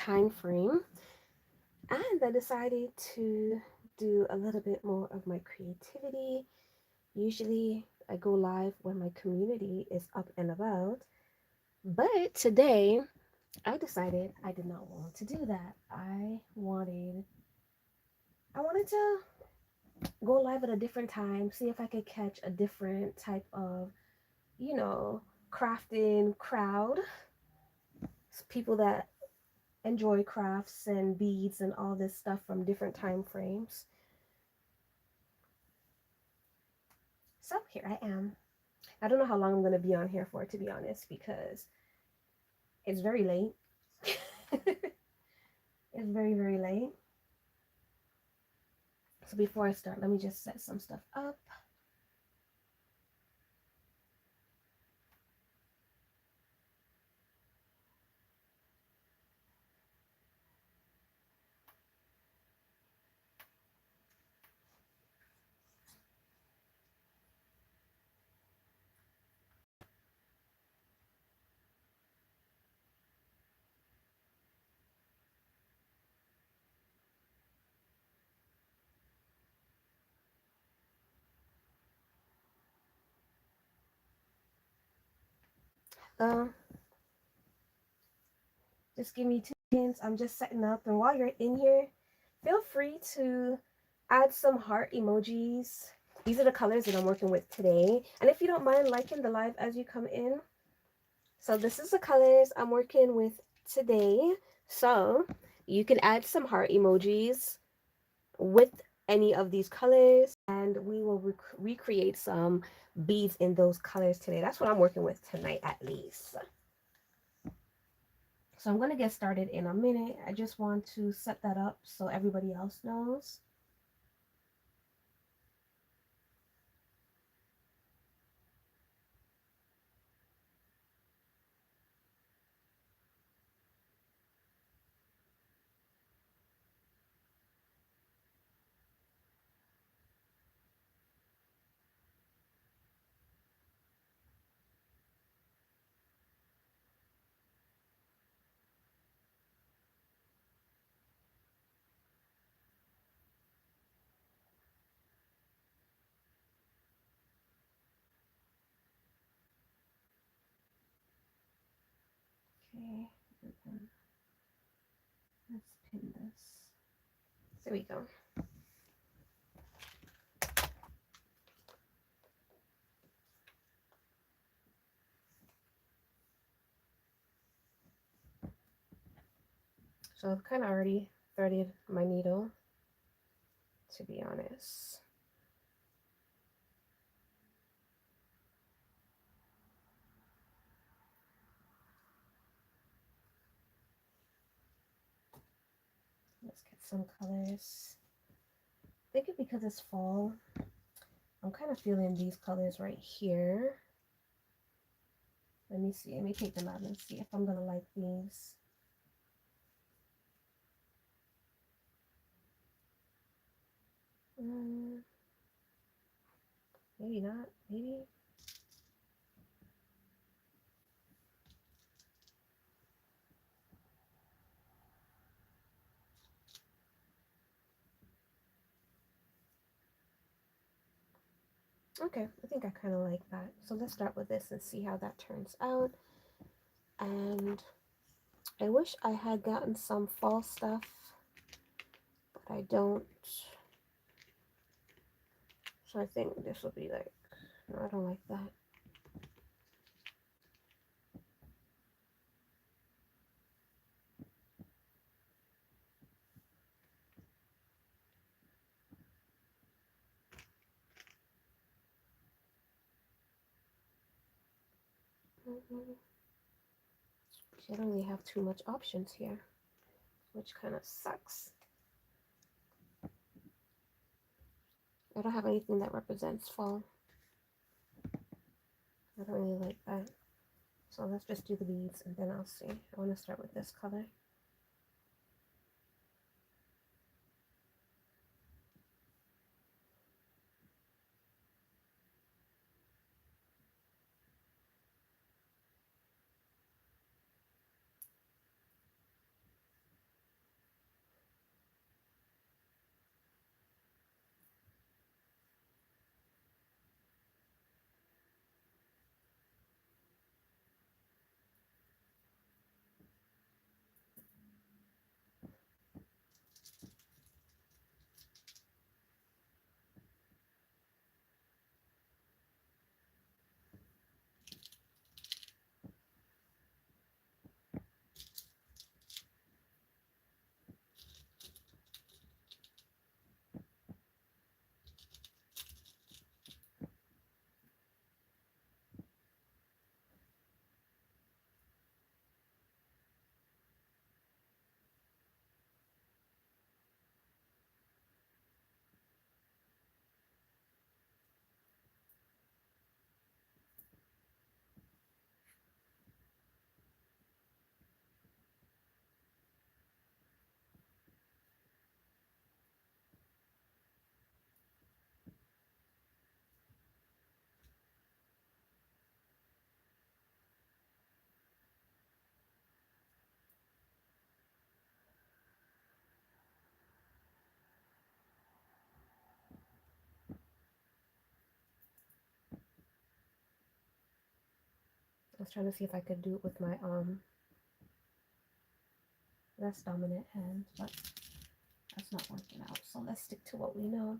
time frame, and I decided to do a little bit more of my creativity. Usually I go live when my community is up and about, but today I decided I did not want to do that. I wanted to go live at a different time, see if I could catch a different type of, you know, crafting crowd, people that enjoy crafts and beads and all this stuff from different time frames. So here I am. I don't know how long I'm going to be on here for, to be honest, because it's very late. It's very, very late. So before I start, let me just set some stuff up. Um, just give me 2 seconds. I'm just setting up. And while you're in here, feel free to add some heart emojis. These are the colors that I'm working with today. And if you don't mind liking the live as you come in. So this is the colors I'm working with today. So you can add some heart emojis with any of these colors, and we will recreate some beads in those colors today. That's what I'm working with tonight, at least. So I'm going to get started in a minute. I just want to set that up so everybody else knows. Okay, let's pin this. There we go. So I've kind of already threaded my needle, to be honest. Let's get some colors. I think it's because it's fall. I'm kind of feeling these colors right here. Let me see. Let me take them out and see if I'm going to like these. Maybe not. Maybe. Okay, I think I kind of like that. So let's start with this and see how that turns out. And I wish I had gotten some fall stuff, but I don't. So I think this will be like, no, I don't like that. I don't really have too much options here, which kind of sucks. I don't have anything that represents fall. I don't really like that. So let's just do the beads and then I'll see. I want to start with this color. I was trying to see if I could do it with my less dominant hand, but that's not working out. So let's stick to what we know.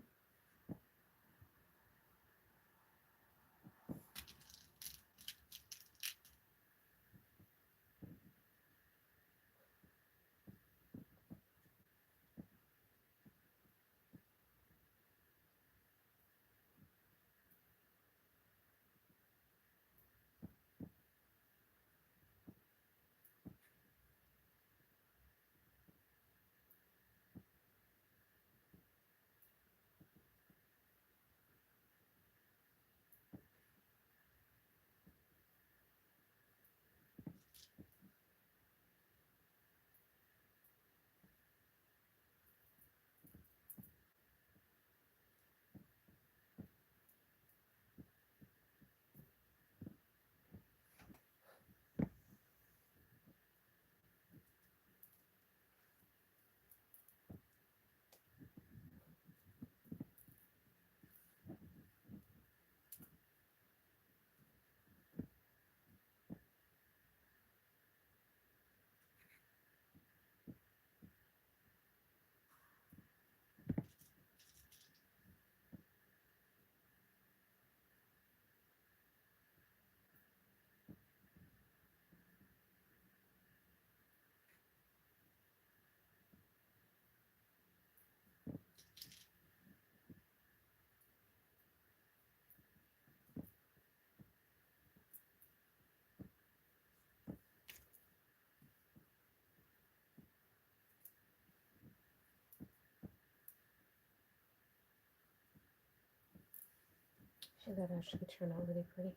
Should that actually turn out really pretty.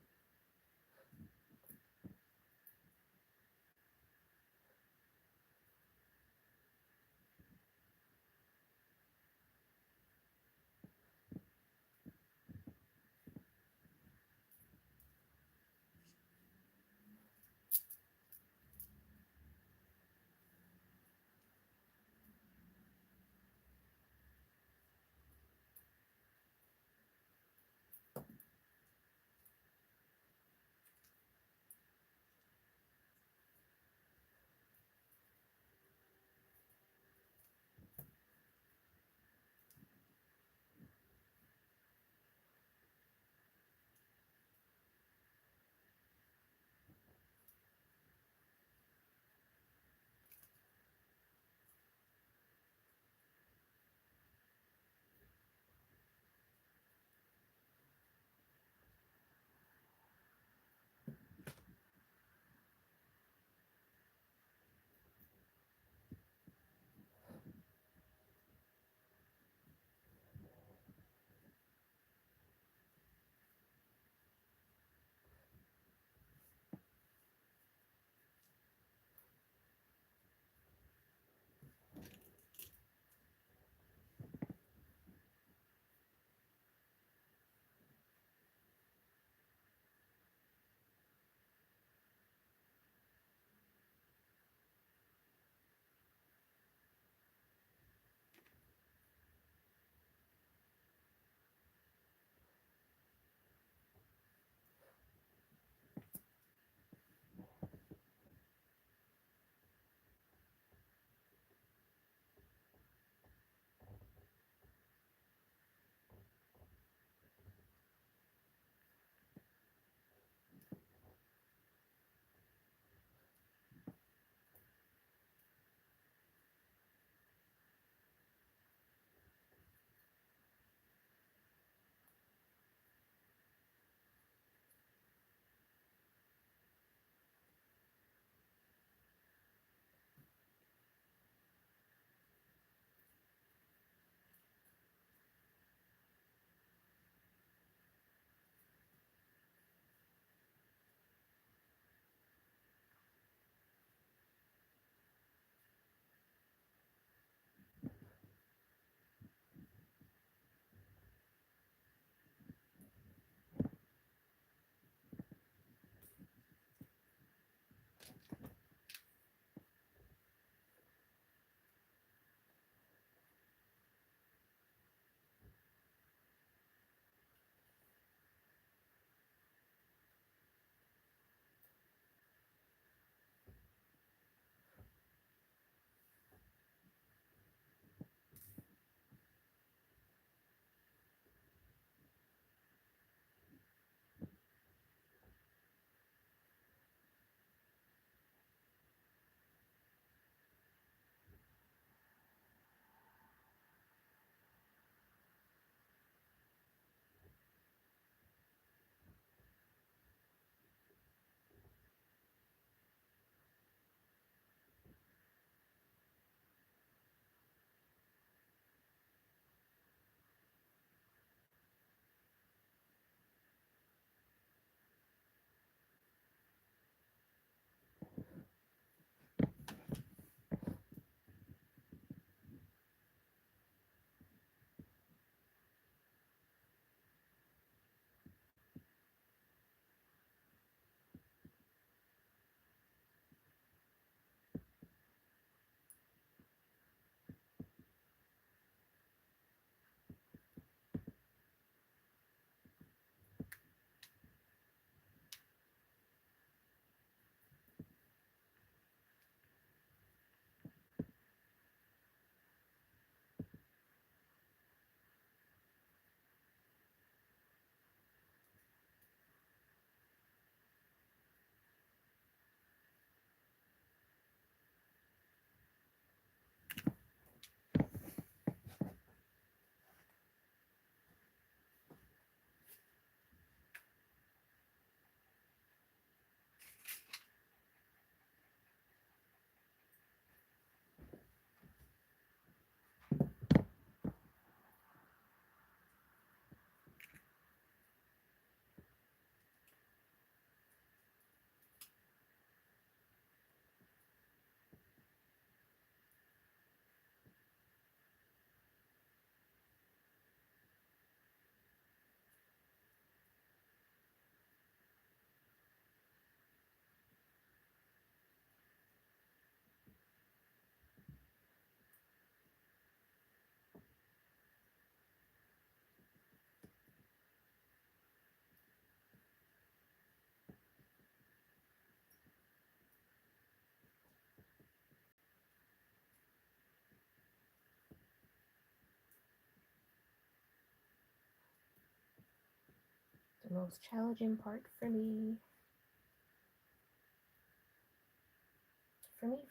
most challenging part for me.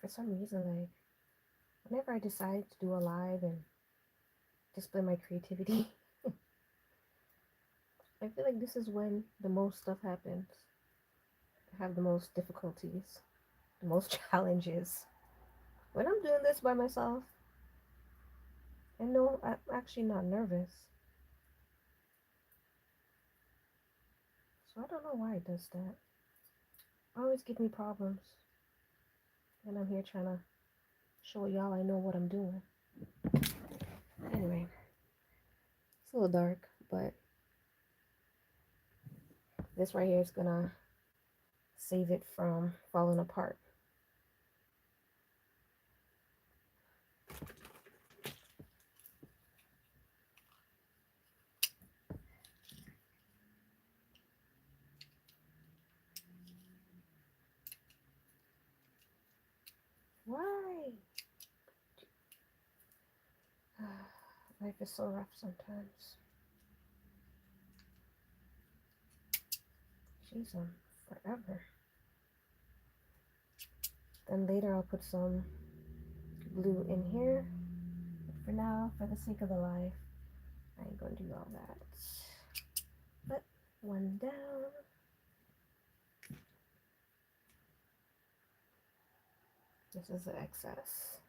For some reason, like, whenever I decide to do a live and display my creativity, I feel like this is when the most stuff happens. I have the most difficulties, the most challenges. When I'm doing this by myself, and no, I'm actually not nervous. So I don't know why it does that. Always give me problems. And I'm here trying to show y'all I know what I'm doing. Anyway, it's a little dark, but this right here is gonna save it from falling apart. Why? Life is so rough sometimes. Jeez, forever. Then later I'll put some glue in here. But for now, for the sake of the life, I ain't gonna do all that. But one down. This is the excess.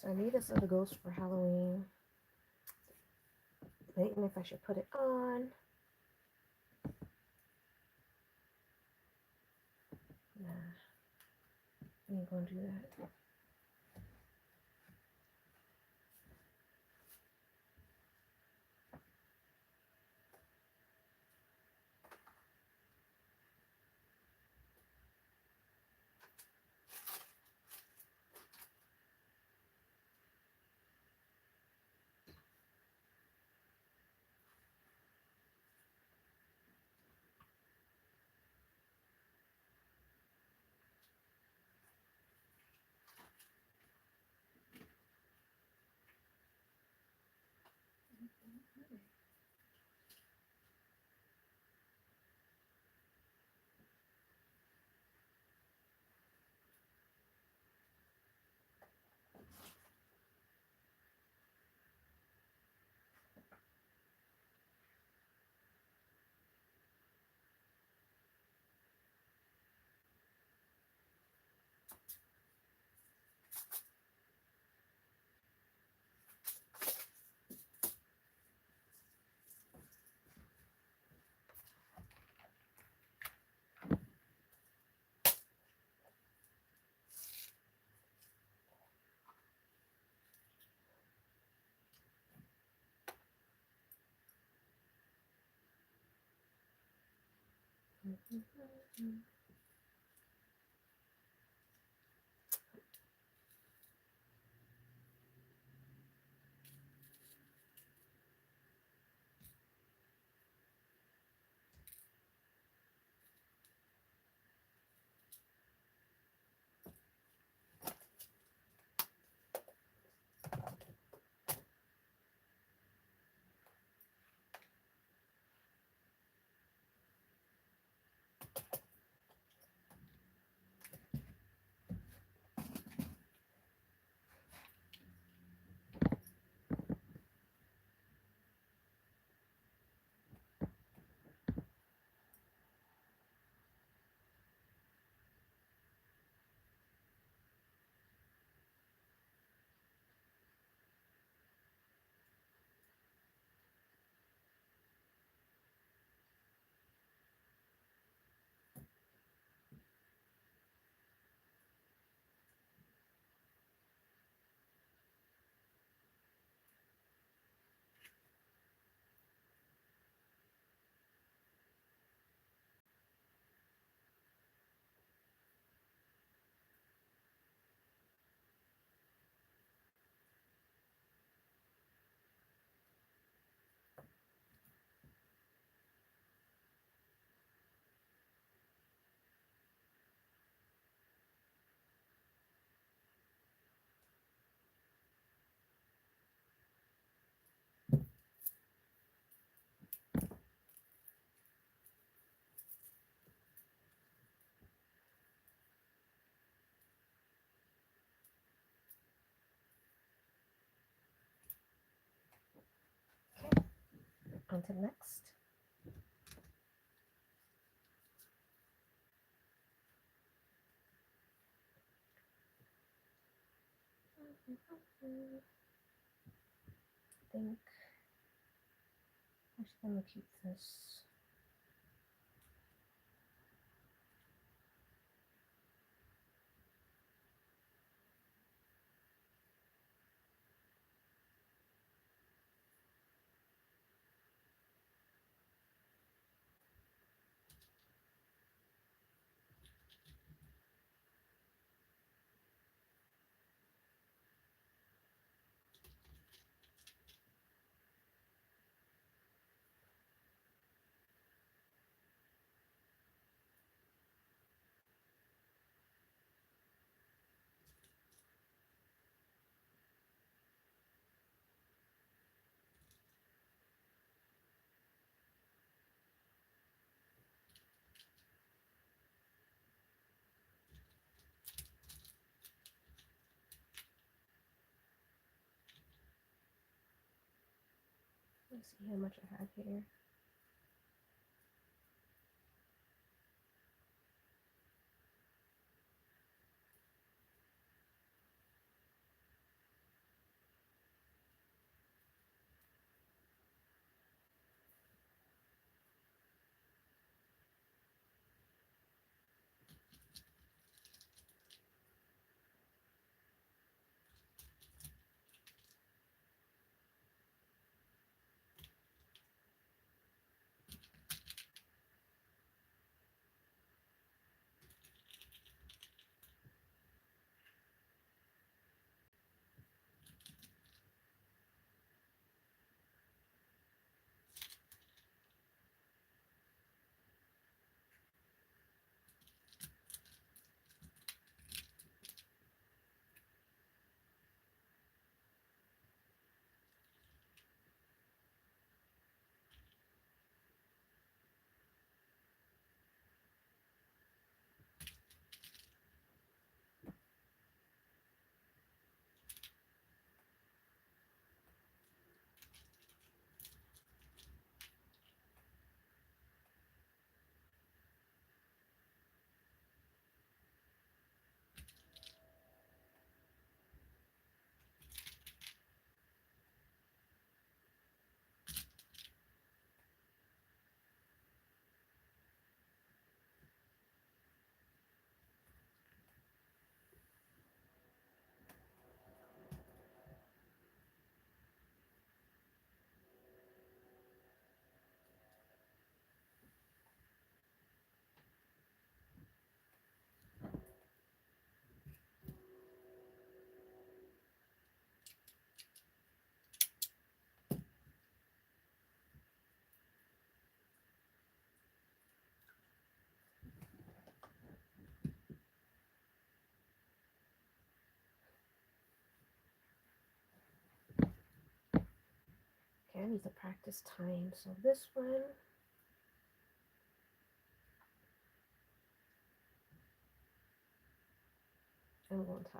So I need this little ghost for Halloween. Debating if I should put it on. Nah, I ain't gonna do that. On to the next. I think actually I'm gonna keep this. Let's see how much I have here. Okay, I need to practice time. So this one, I'm going to tie.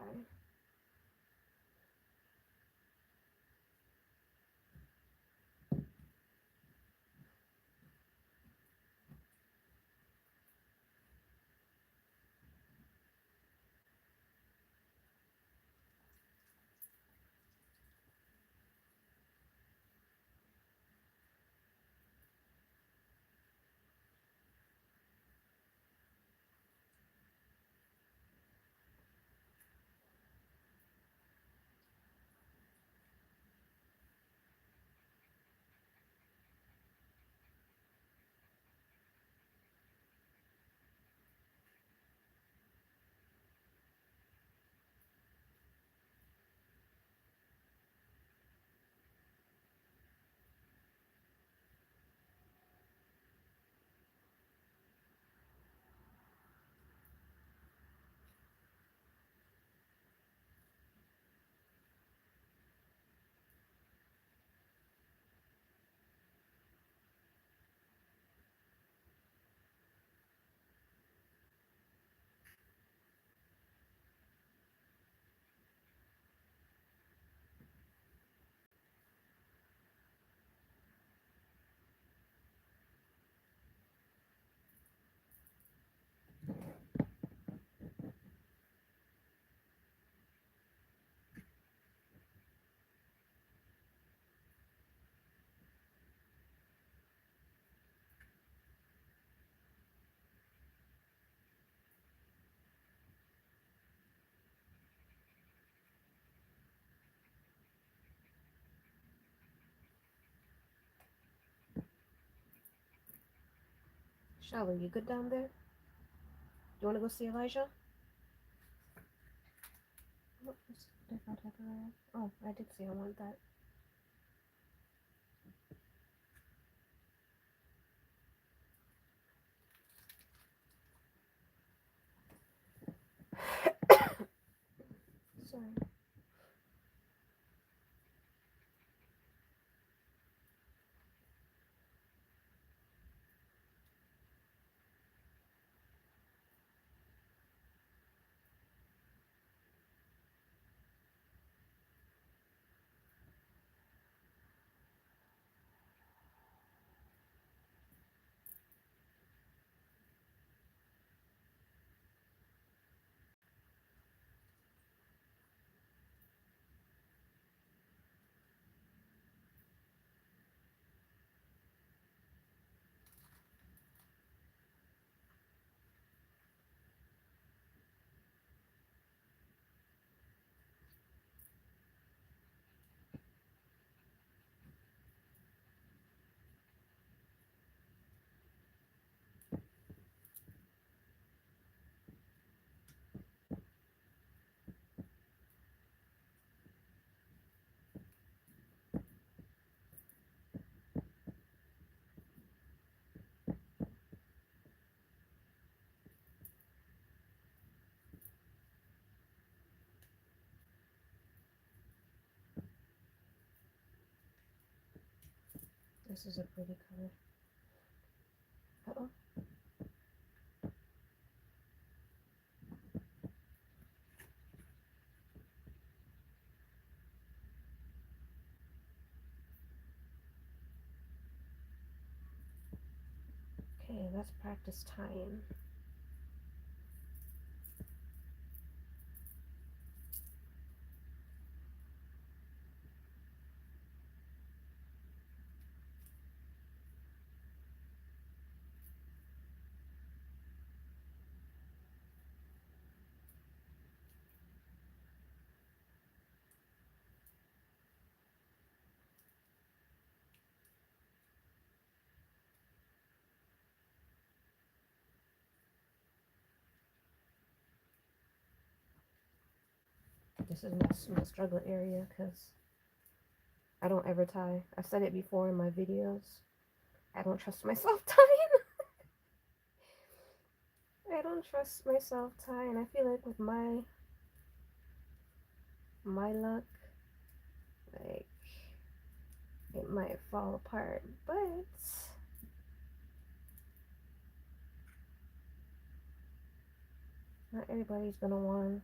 Shelly, you good down there? You want to go see Elijah? Oh, it's a different type of red. Oh, I did say I want that. Sorry. This is a pretty color. Uh-oh. Okay, let's practice tying. This is my struggle area because I don't ever tie. I've said it before in my videos. I don't trust myself tying. I don't trust myself tying. I feel like with my luck, like it might fall apart, but not everybody's gonna want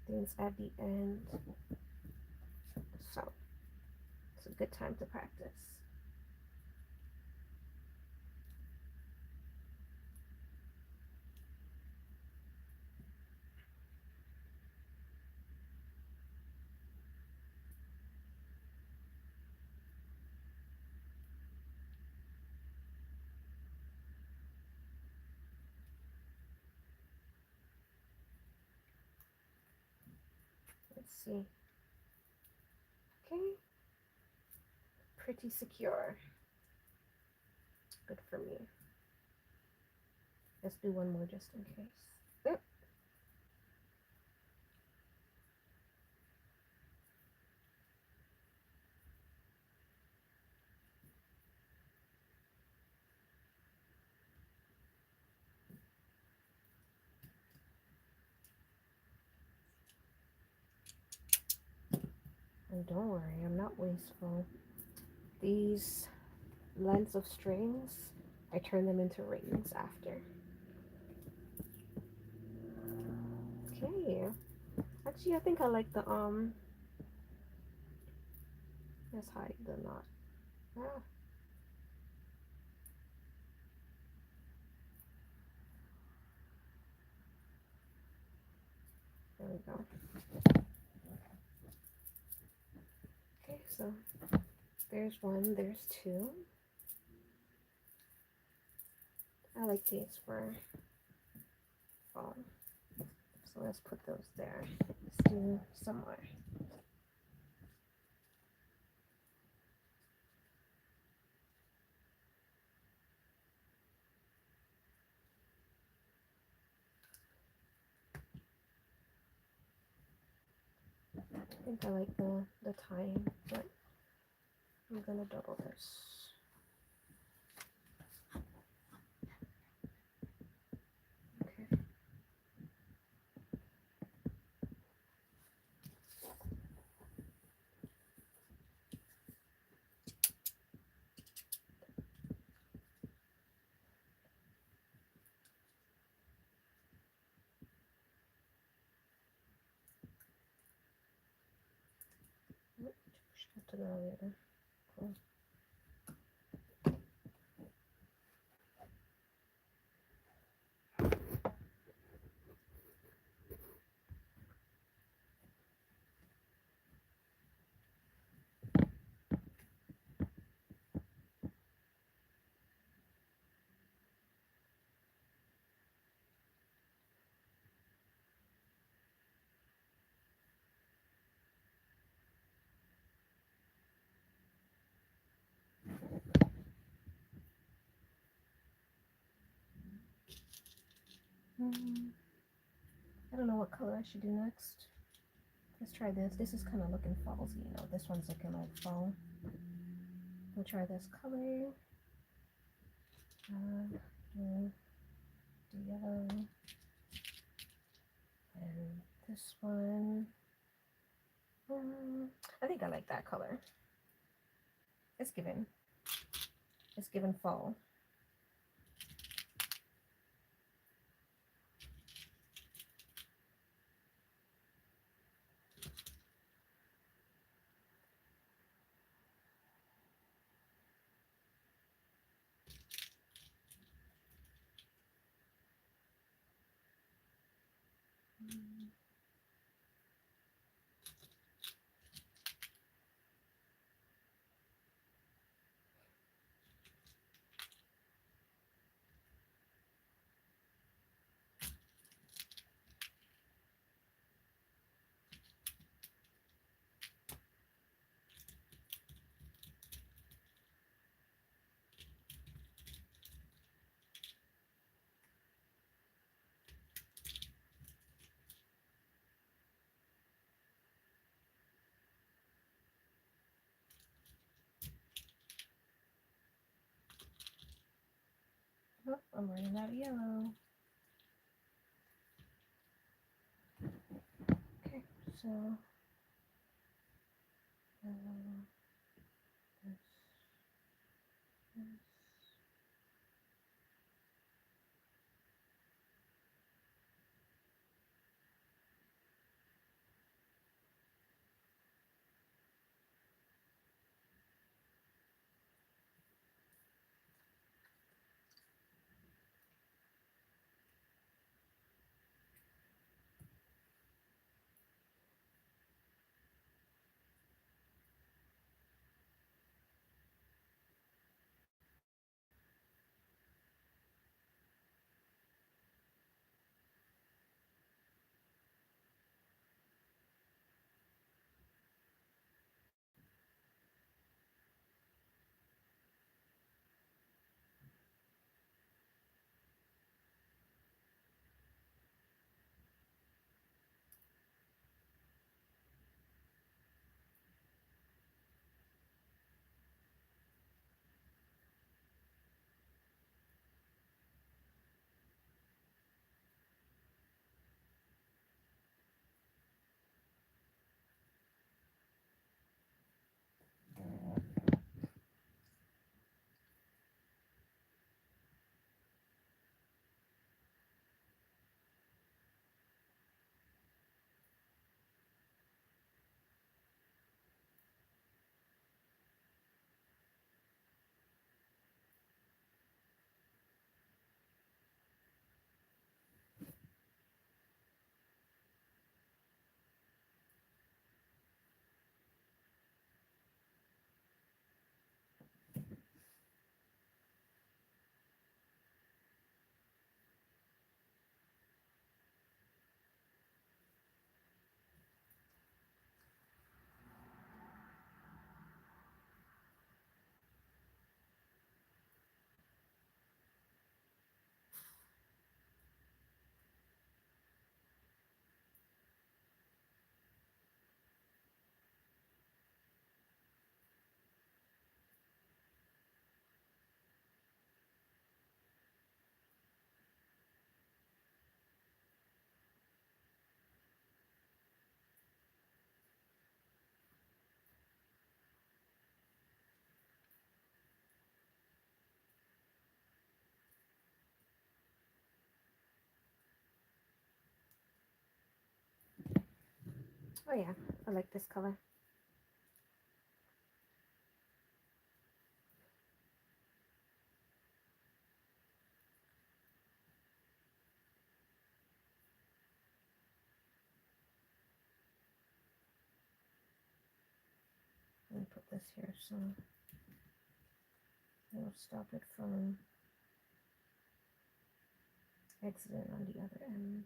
things at the end. So it's a good time to practice. Let's see. Okay. Pretty secure. Good for me. Let's do one more just in case. Oop. And don't worry, I'm not wasteful. These lengths of strings, I turn them into rings after. Okay. Actually, I think I like the let's hide the knot. Ah. There we go. Okay, so there's one, there's two. I like these for fall. So let's put those there. Let's do some more. I think I like the time, but I'm gonna double this. Okay. To go later. Cool. I don't know what color I should do next. Let's try this. This is kind of looking fallsy, you know. This one's looking like fall. We'll try this color. The yellow. And this one. I think I like that color. It's given fall. Oh, I'm running out of yellow. Okay, so this. Oh yeah, I like this color. Let me put this here so it'll stop it from exiting on the other end.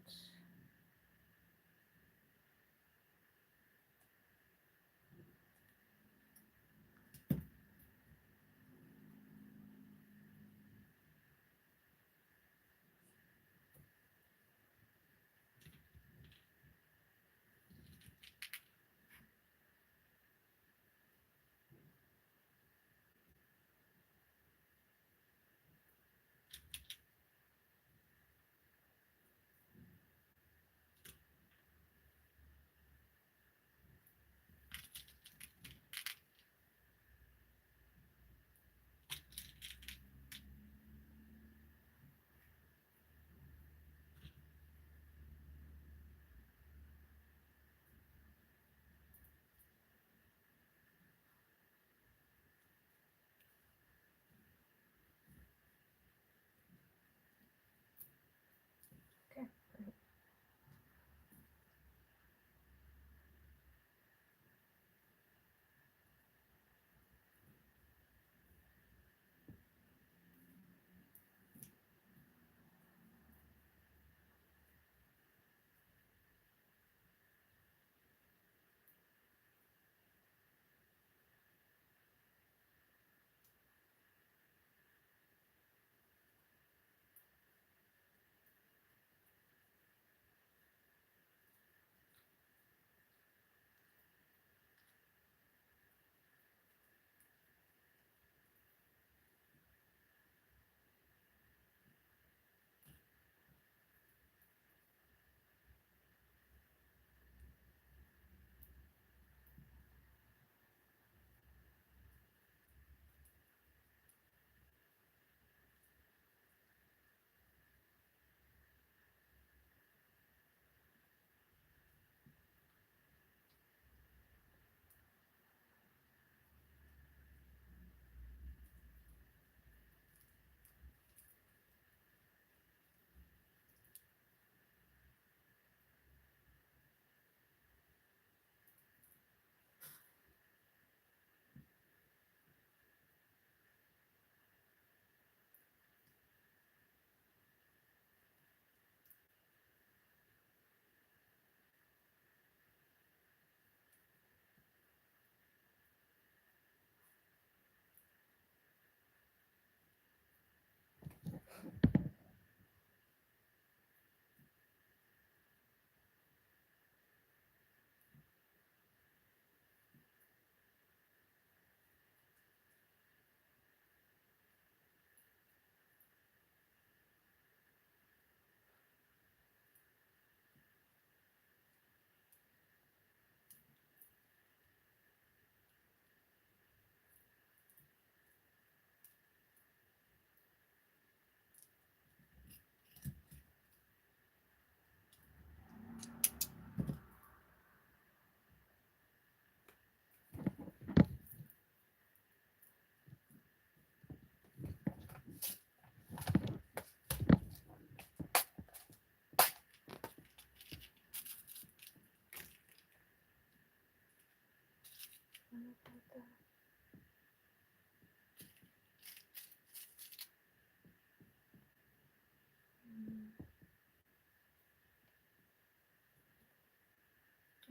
Okay.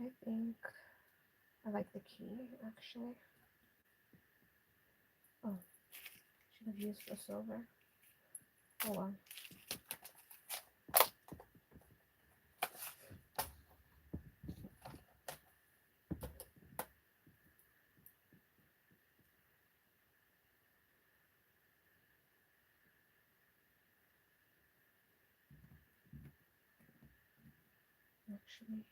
I think I like the key actually. Oh, should have used the silver. Oh well. Actually,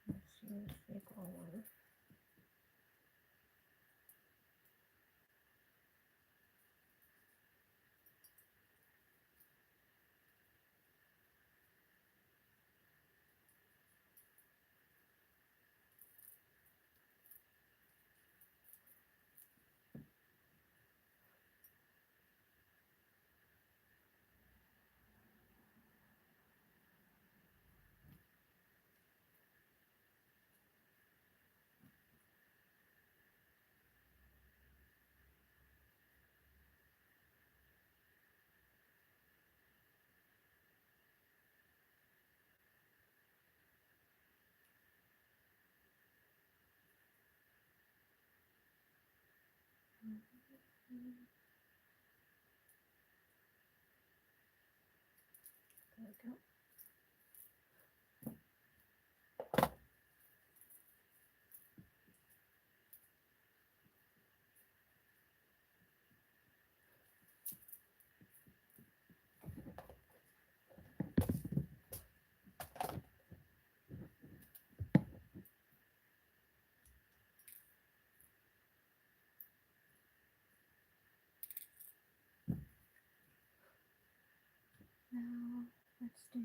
let's use fake all one. There we go. Now let's do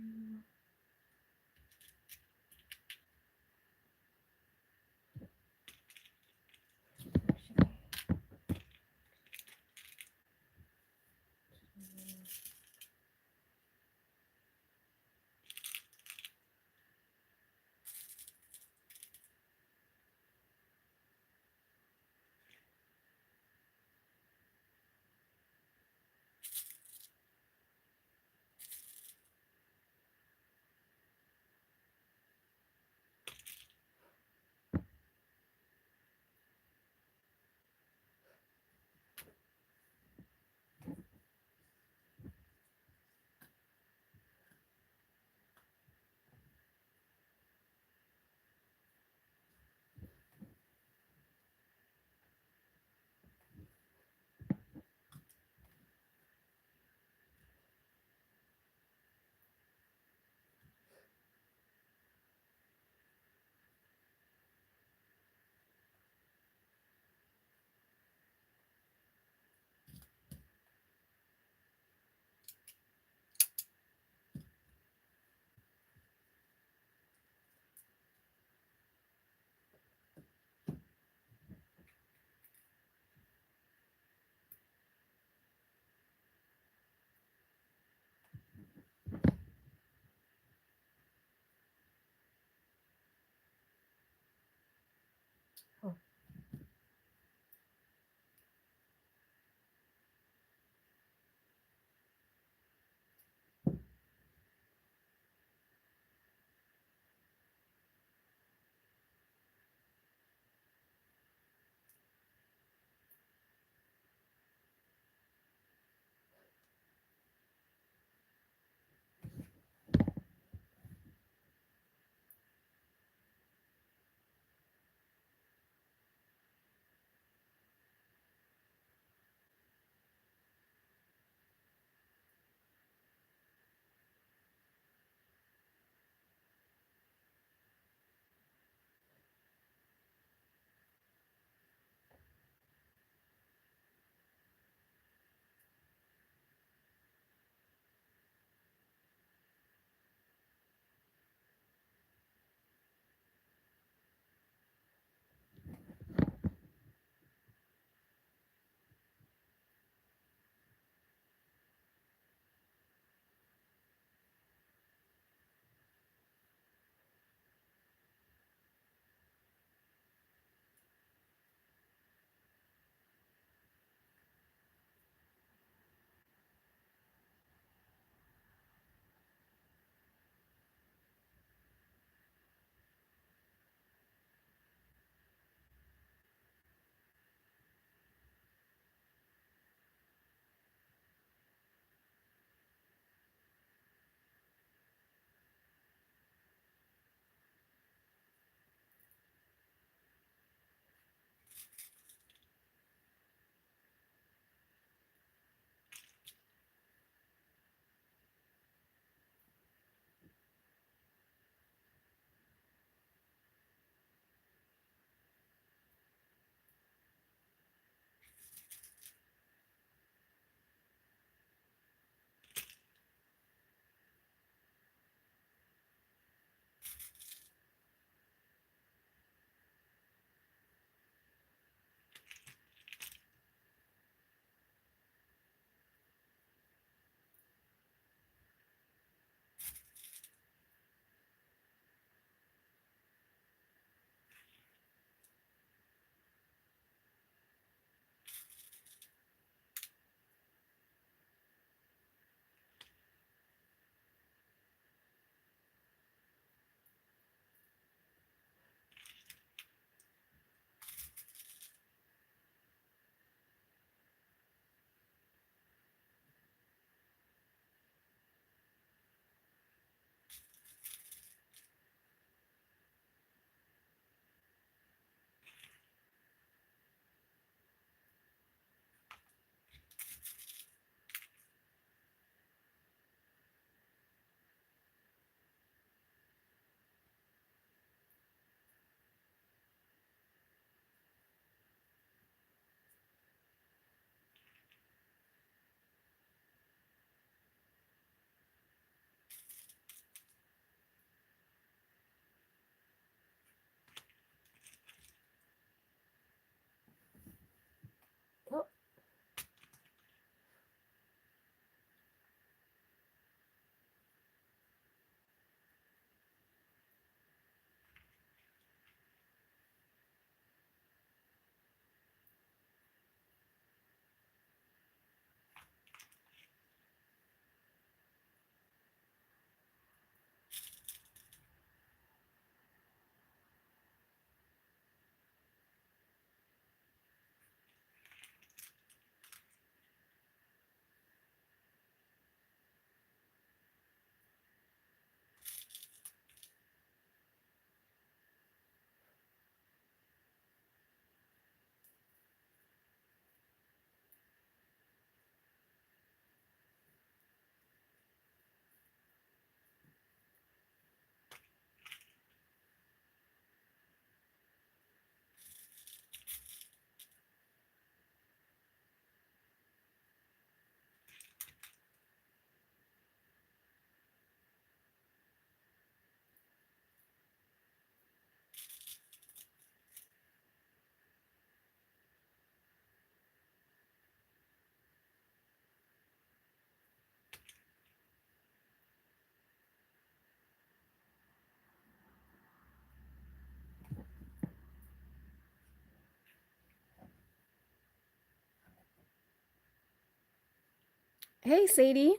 Hey, Sadie.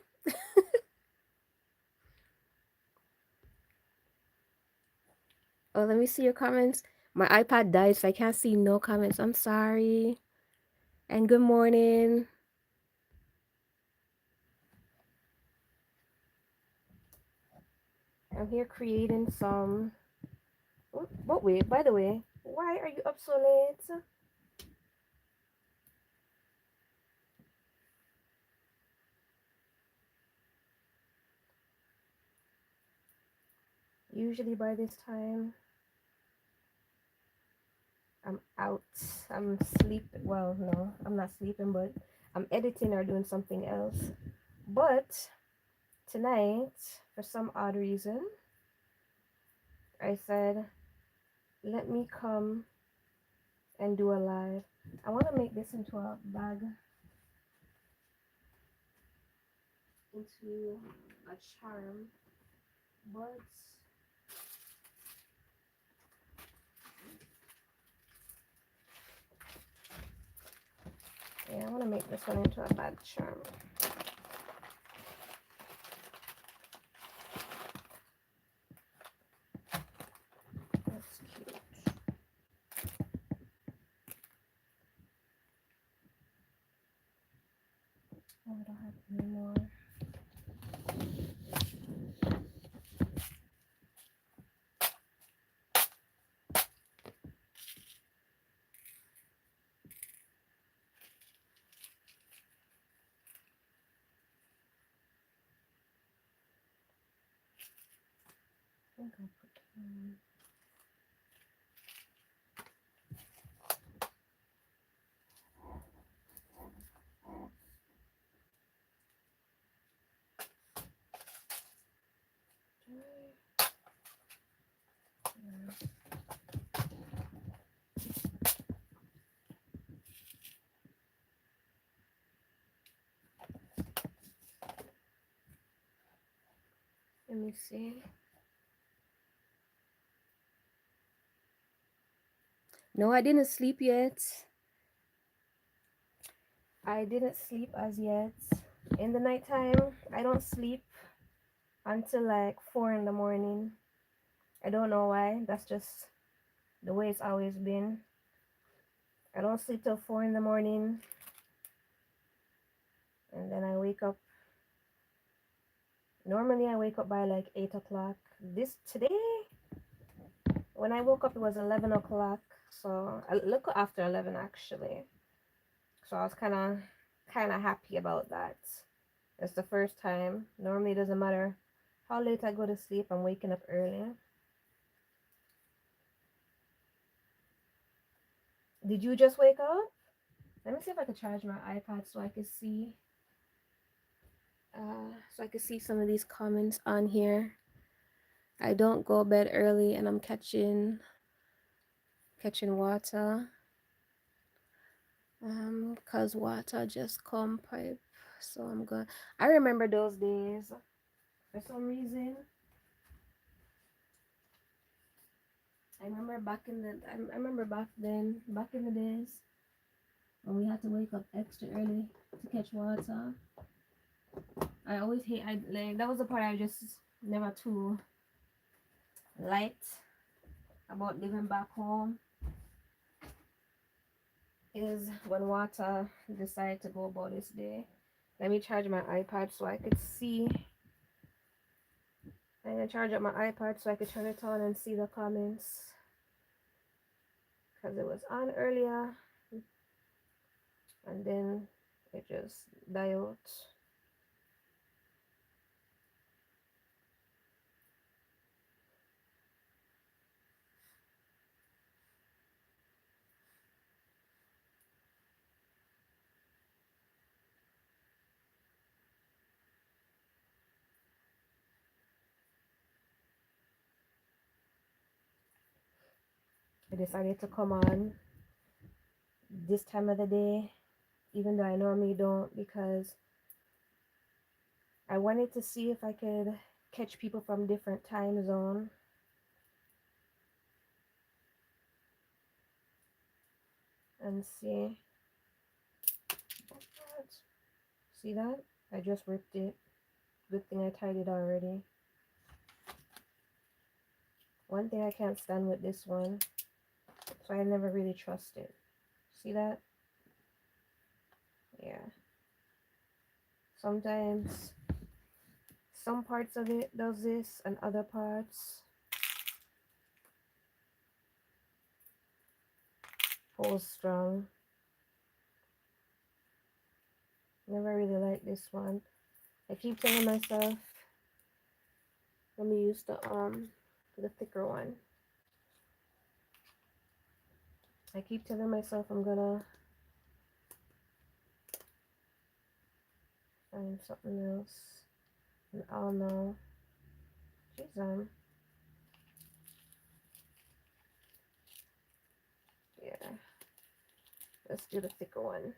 Oh, let me see your comments. My iPad died, so I can't see no comments. I'm sorry. And good morning. I'm here creating some. What wait, by the way, why are you up so late? Usually by this time, I'm out. I'm sleeping. Well, no, I'm not sleeping, but I'm editing or doing something else. But tonight, for some odd reason, I said, let me come and do a live. I want to make this into a bag, into a charm, but yeah, I want to make this one into a bag charm. That's cute. Oh, I don't have any more. I think I'll put let me see. No, I didn't sleep yet. I didn't sleep as yet. In the nighttime, I don't sleep until like 4 in the morning. I don't know why. That's just the way it's always been. I don't sleep till 4 in the morning, and then I wake up. Normally, I wake up by like 8 o'clock. Today, when I woke up, it was 11 o'clock. So a little after 11 actually. So I was kind of happy about that. It's the first time. Normally, it doesn't matter how late I go to sleep. I'm waking up early. Did you just wake up? Let me see if I can charge my iPad so I can see. So I can see some of these comments on here. I don't go bed early, and I'm catching water. Cause water just come pipe. So I'm good. I remember those days. For some reason, I remember I remember back then, back in the days when we had to wake up extra early to catch water. I always hate. I like that was the part I just never too liked about living back home, is when water decided to go about this day. Let me charge my iPad so I could see. I'm gonna charge up my iPad so I could turn it on and see the comments, because it was on earlier and then it just died out. I decided to come on this time of the day, even though I normally don't, because I wanted to see if I could catch people from different time zone and see. See that? I just ripped it. Good thing I tied it already. One thing I can't stand with this one, so I never really trust it. See that? Yeah. Sometimes some parts of it does this and other parts pulls strong. Never really like this one. I keep telling myself, let me use the thicker one. I keep telling myself I'm gonna find something else. And oh no. Jeez, yeah. Let's do the thicker one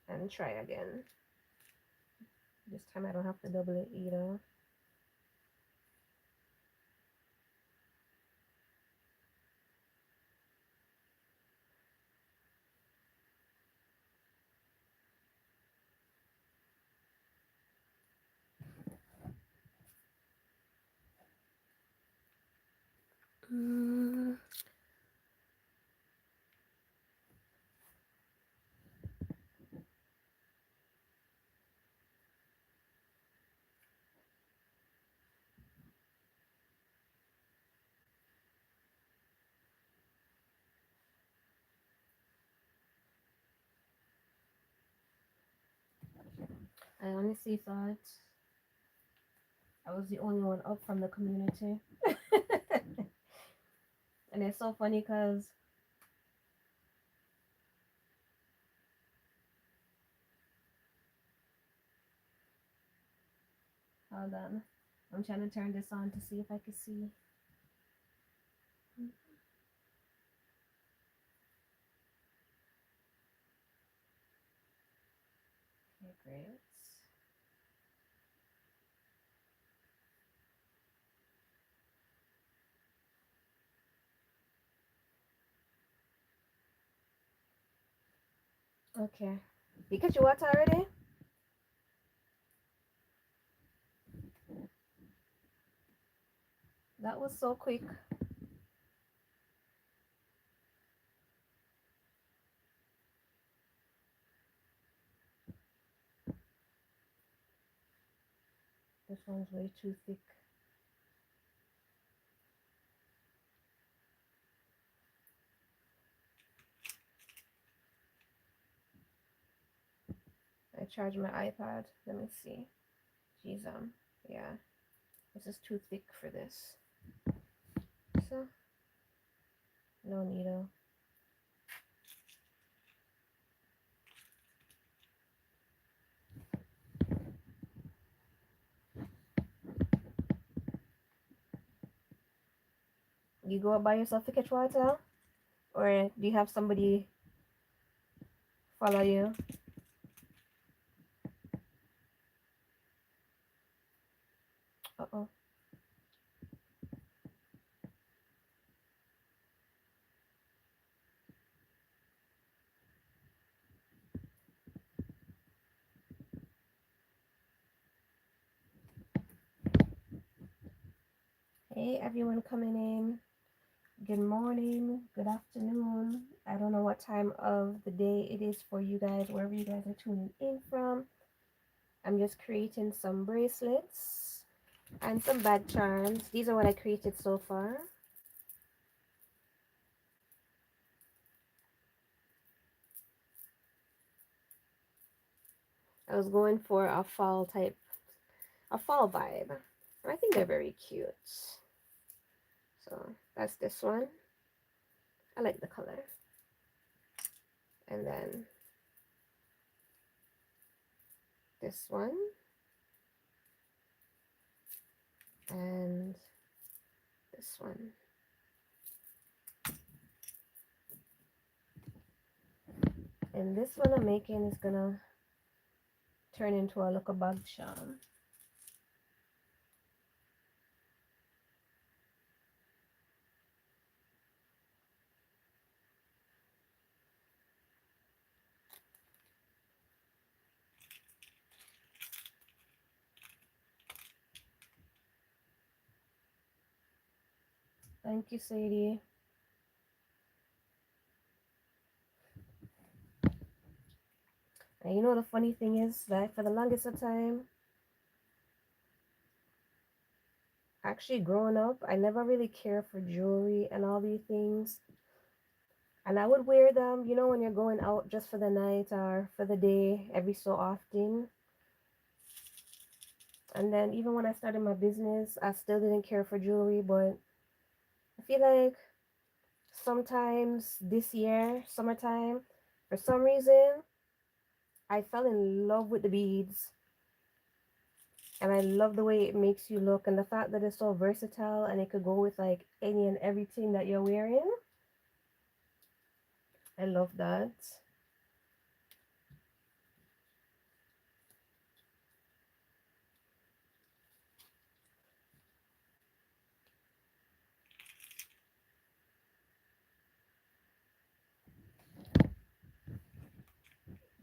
and try again. This time I don't have to double it either. I honestly thought I was the only one up from the community. And it's so funny because hold on. I'm trying to turn this on to see if I can see. Okay, great. Okay. You catch your water already? That was so quick. This one's way too thick. I charge my iPad. Let me see. Jeez, yeah. This is too thick for this. So, no needle. You go out by yourself to catch water? Or do you have somebody follow you? Uh-oh. Hey, everyone coming in. Good morning, good afternoon. I don't know what time of the day it is for you guys, wherever you guys are tuning in from. I'm just creating some bracelets and some bag charms. These are what I created so far. I was going for a fall vibe. I think they're very cute. So that's this one. I like the color. And then this one. And this one. And this one I'm making is gonna turn into a little bag charm. Thank you, Sadie. And you know the funny thing is that for the longest of time, actually growing up, I never really cared for jewelry and all these things. And I would wear them, you know, when you're going out just for the night or for the day every so often. And then even when I started my business, I still didn't care for jewelry, but I feel like sometimes this year, summertime, for some reason, I fell in love with the beads. And I love the way it makes you look and the fact that it's so versatile and it could go with like any and everything that you're wearing. I love that.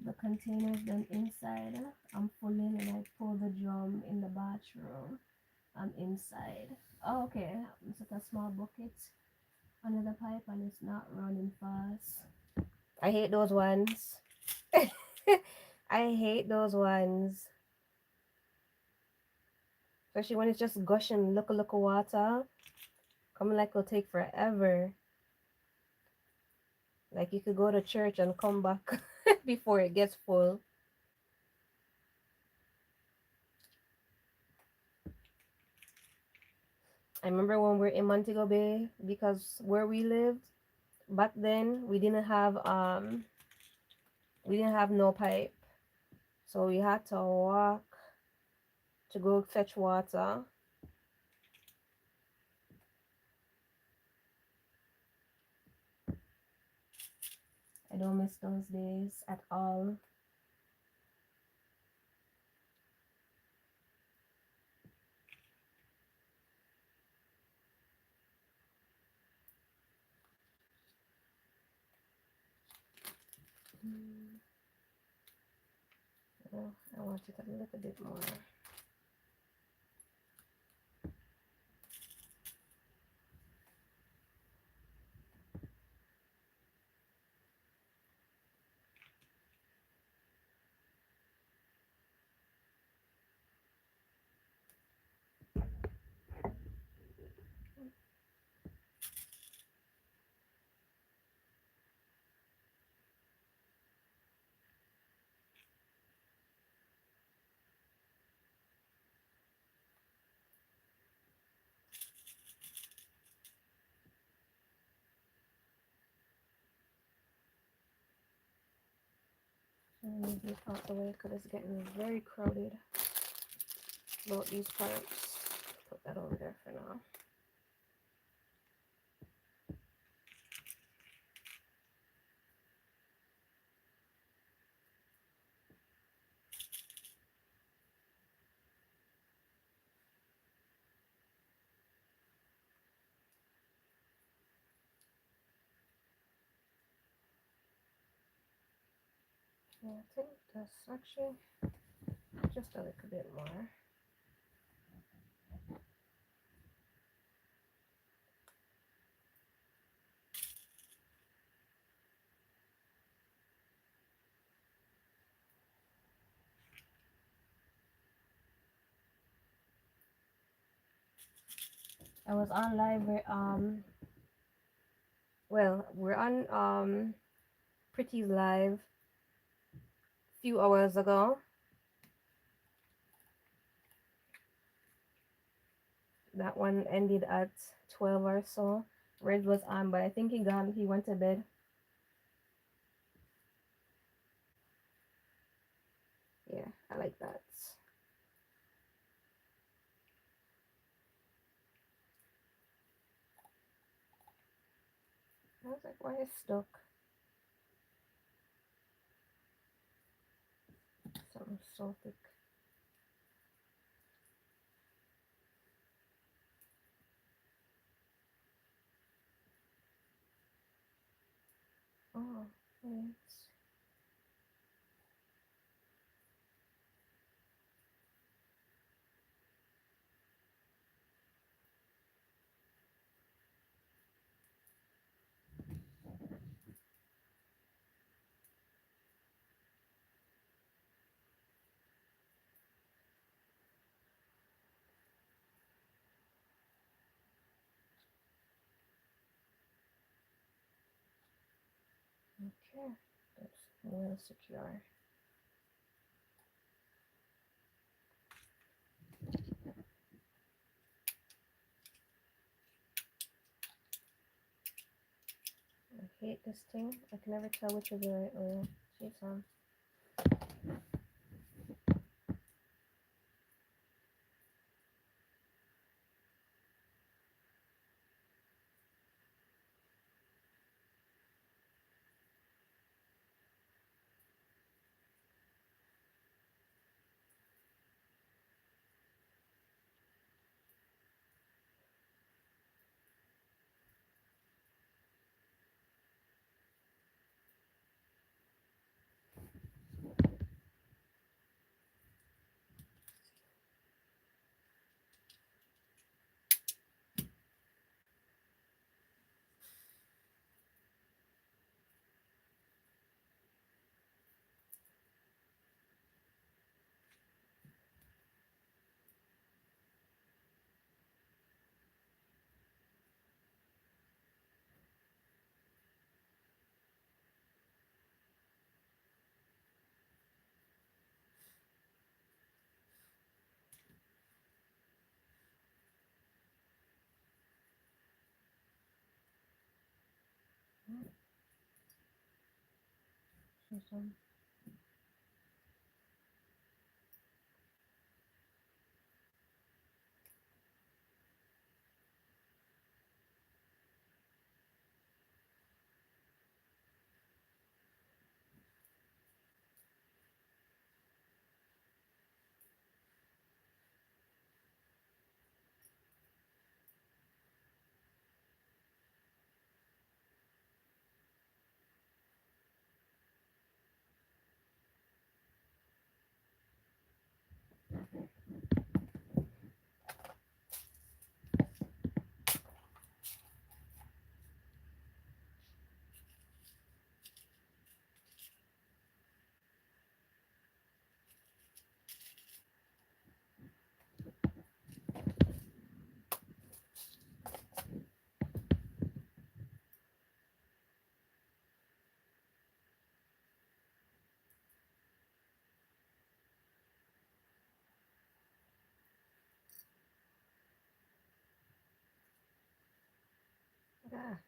The containers then inside. I'm pulling and I pull the drum in the bathroom. I'm inside. Oh, okay. It's like a small bucket under the pipe and it's not running fast. I hate those ones. I hate those ones. Especially when it's just gushing look water. Coming like it'll take forever. Like you could go to church and come back before it gets full. I remember when we were in Montego Bay because where we lived back then we didn't have no pipe. So we had to walk to go fetch water. I don't miss those days at all. Oh, I want it a little bit more. Move this out the way because it's getting very crowded about these parts. Put that over there for now. Yeah, I think that's actually just a little bit more. I was on live with well, we're on Pretty's live a few hours ago. That one ended at 12 or so. Red was on, but I think he went to bed. Yeah, I like that. I was like, why is stuck? Something so thick. Oh, wait. Yeah, that's well secure. I hate this thing. I can never tell which is the right oil. See some. See some. Ah.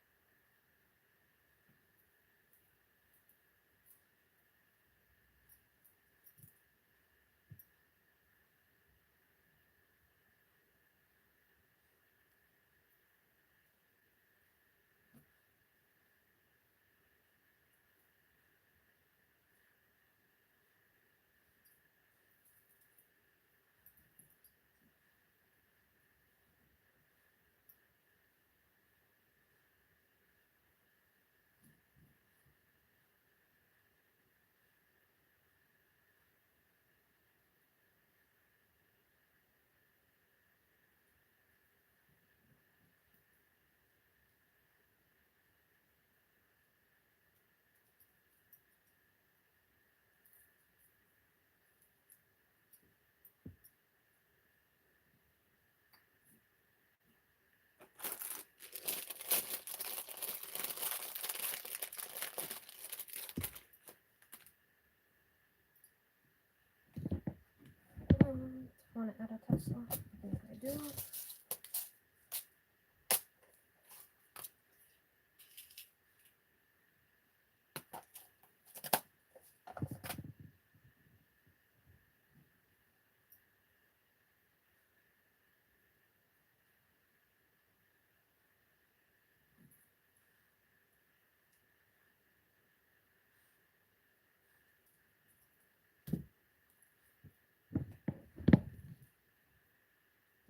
I want to add a tassel. I think I do.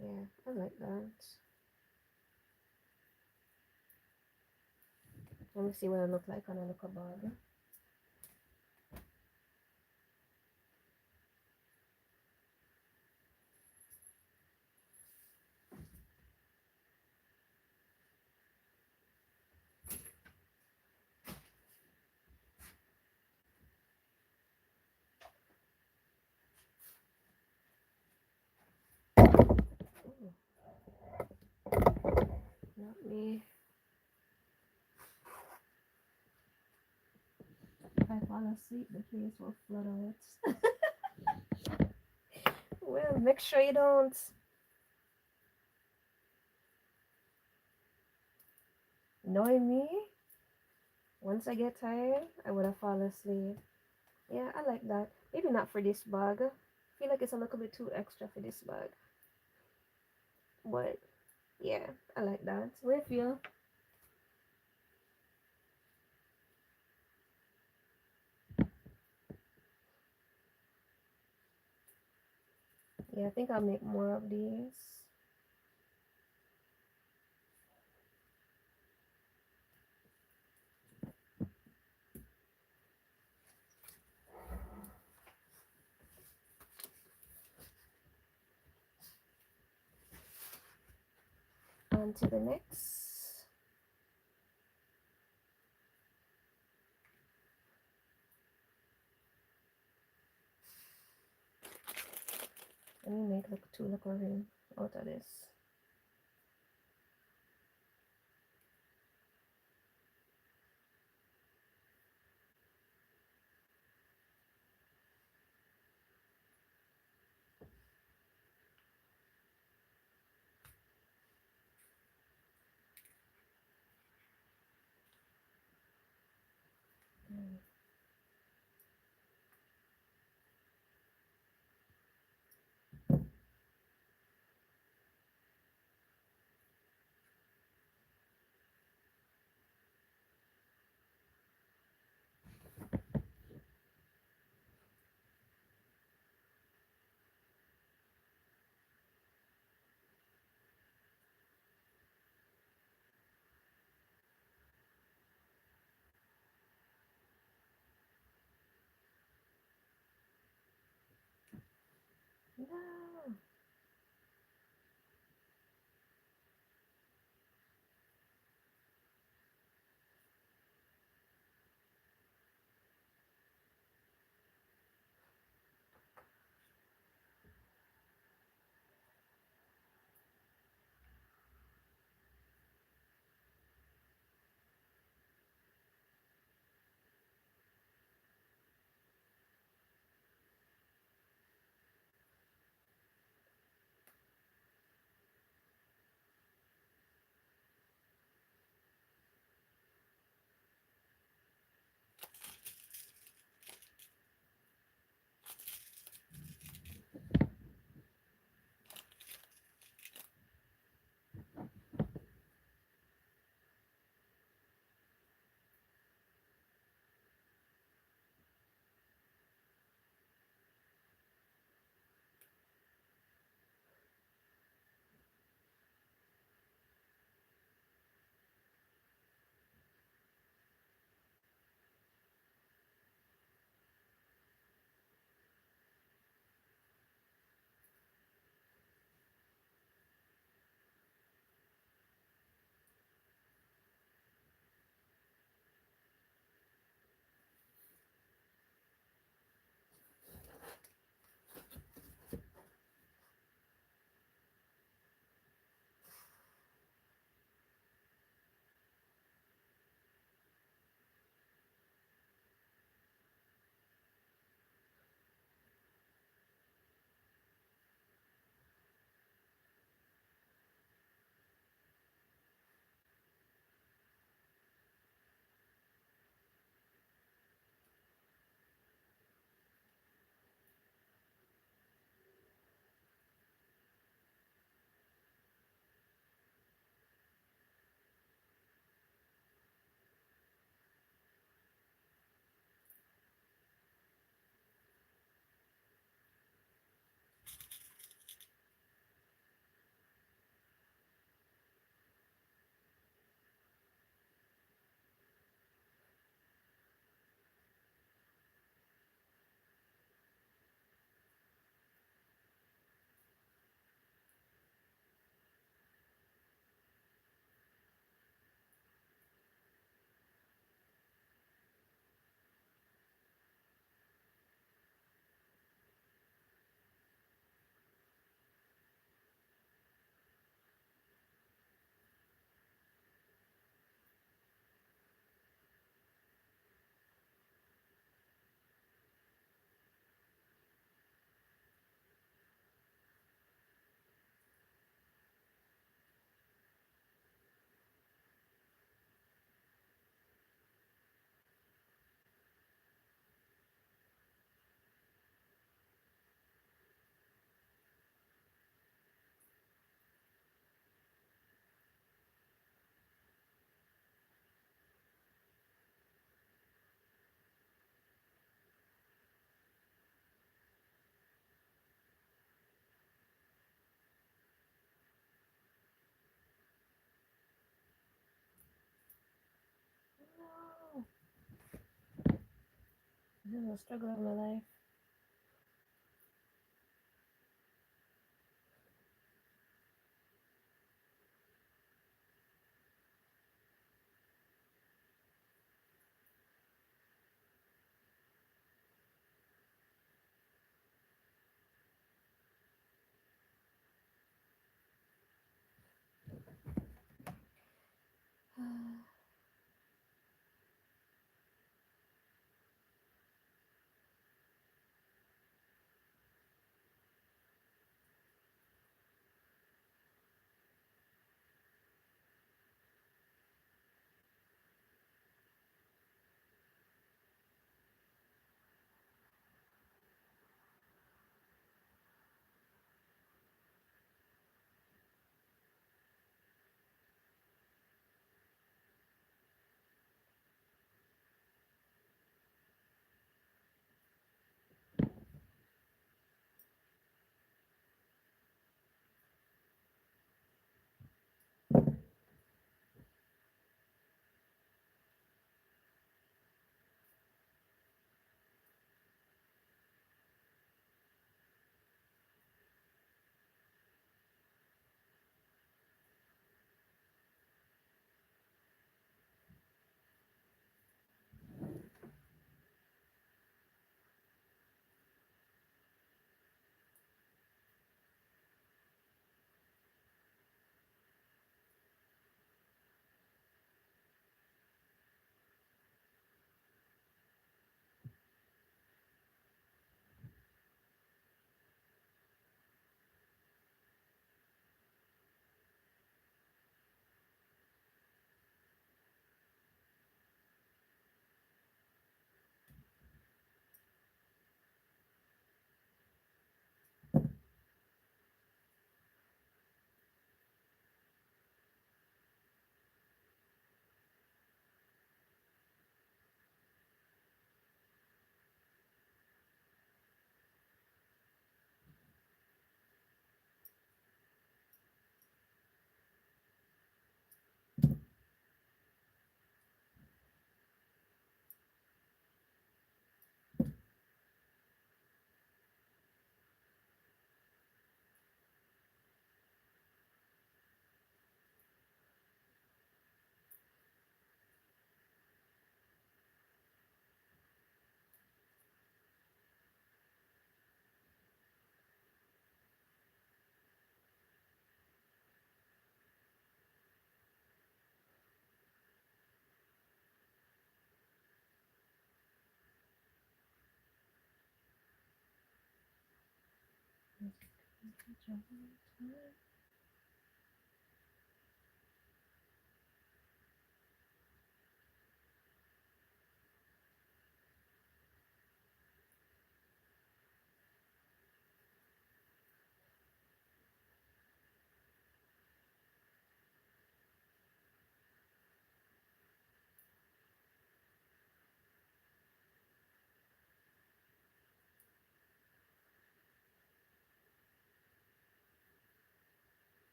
Yeah, I like that. Let me see what I look like on a little bag. Ooh, not me. I fall asleep, the place will flood out. Well, make sure you don't annoy me. Once I get tired, I would have fallen asleep. Yeah, I like that. Maybe not for this bag. I feel like it's a little bit too extra for this bag. But yeah, I like that. What do you feel? Yeah, I think I'll make more of these. On to the next. Let me make like two little ring out of this. No. This is a struggle of my life.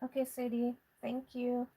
Okay, Sadie. Thank you.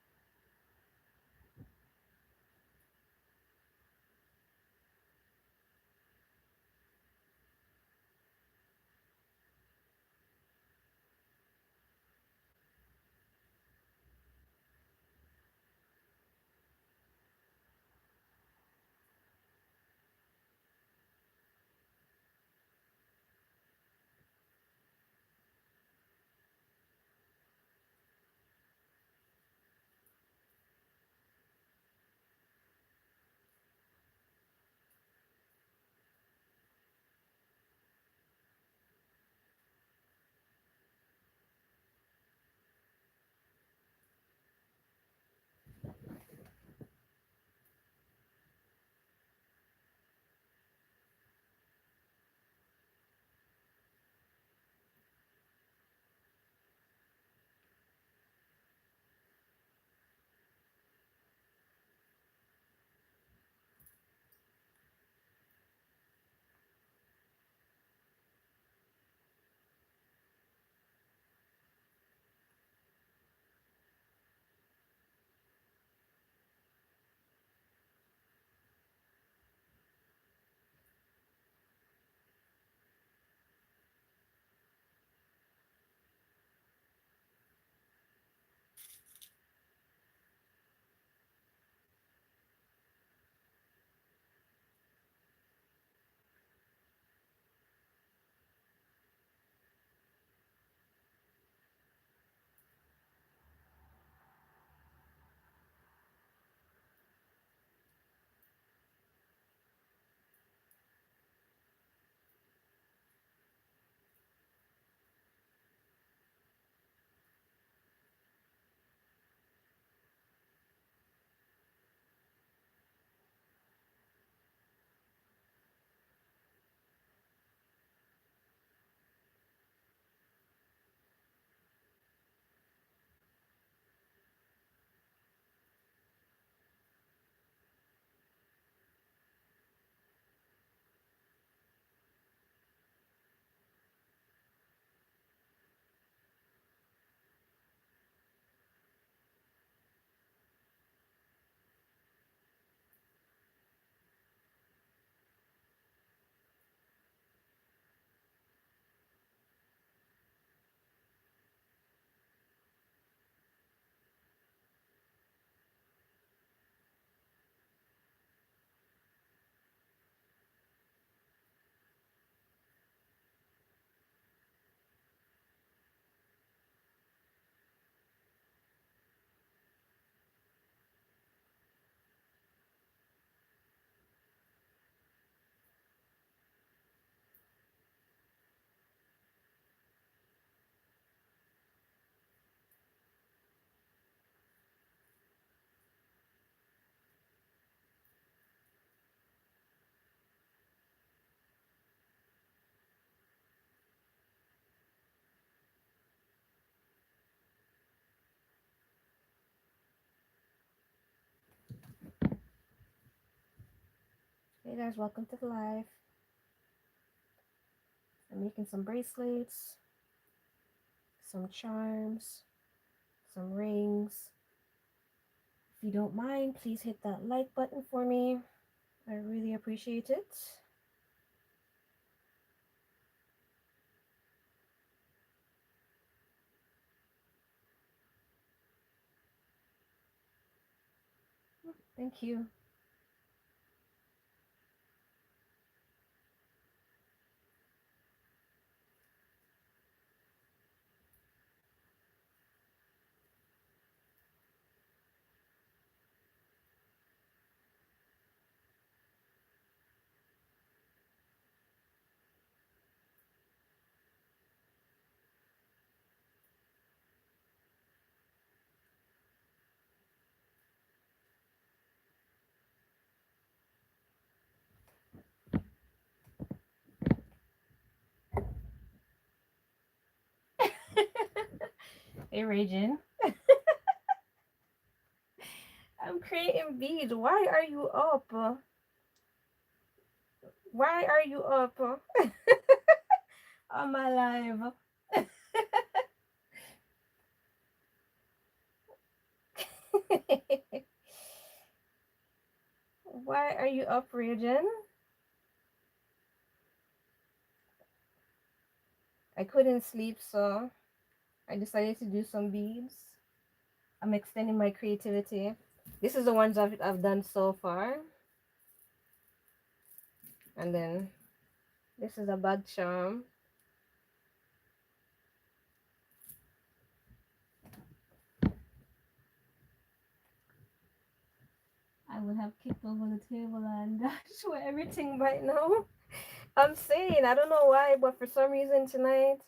Hey guys, welcome to the live. I'm making some bracelets, some charms, some rings. If you don't mind, please hit that like button for me. I really appreciate it. Thank you. Hey, Ragin. I'm creating beads. Why are you up? Why are you up on my live? Why are you up, Ragin? I couldn't sleep, so I decided to do some beads. I'm extending my creativity. This is the ones I've done so far. And then this is a bag charm. I would have kicked over the table and dashed with everything right now. I'm saying, I don't know why, but for some reason tonight,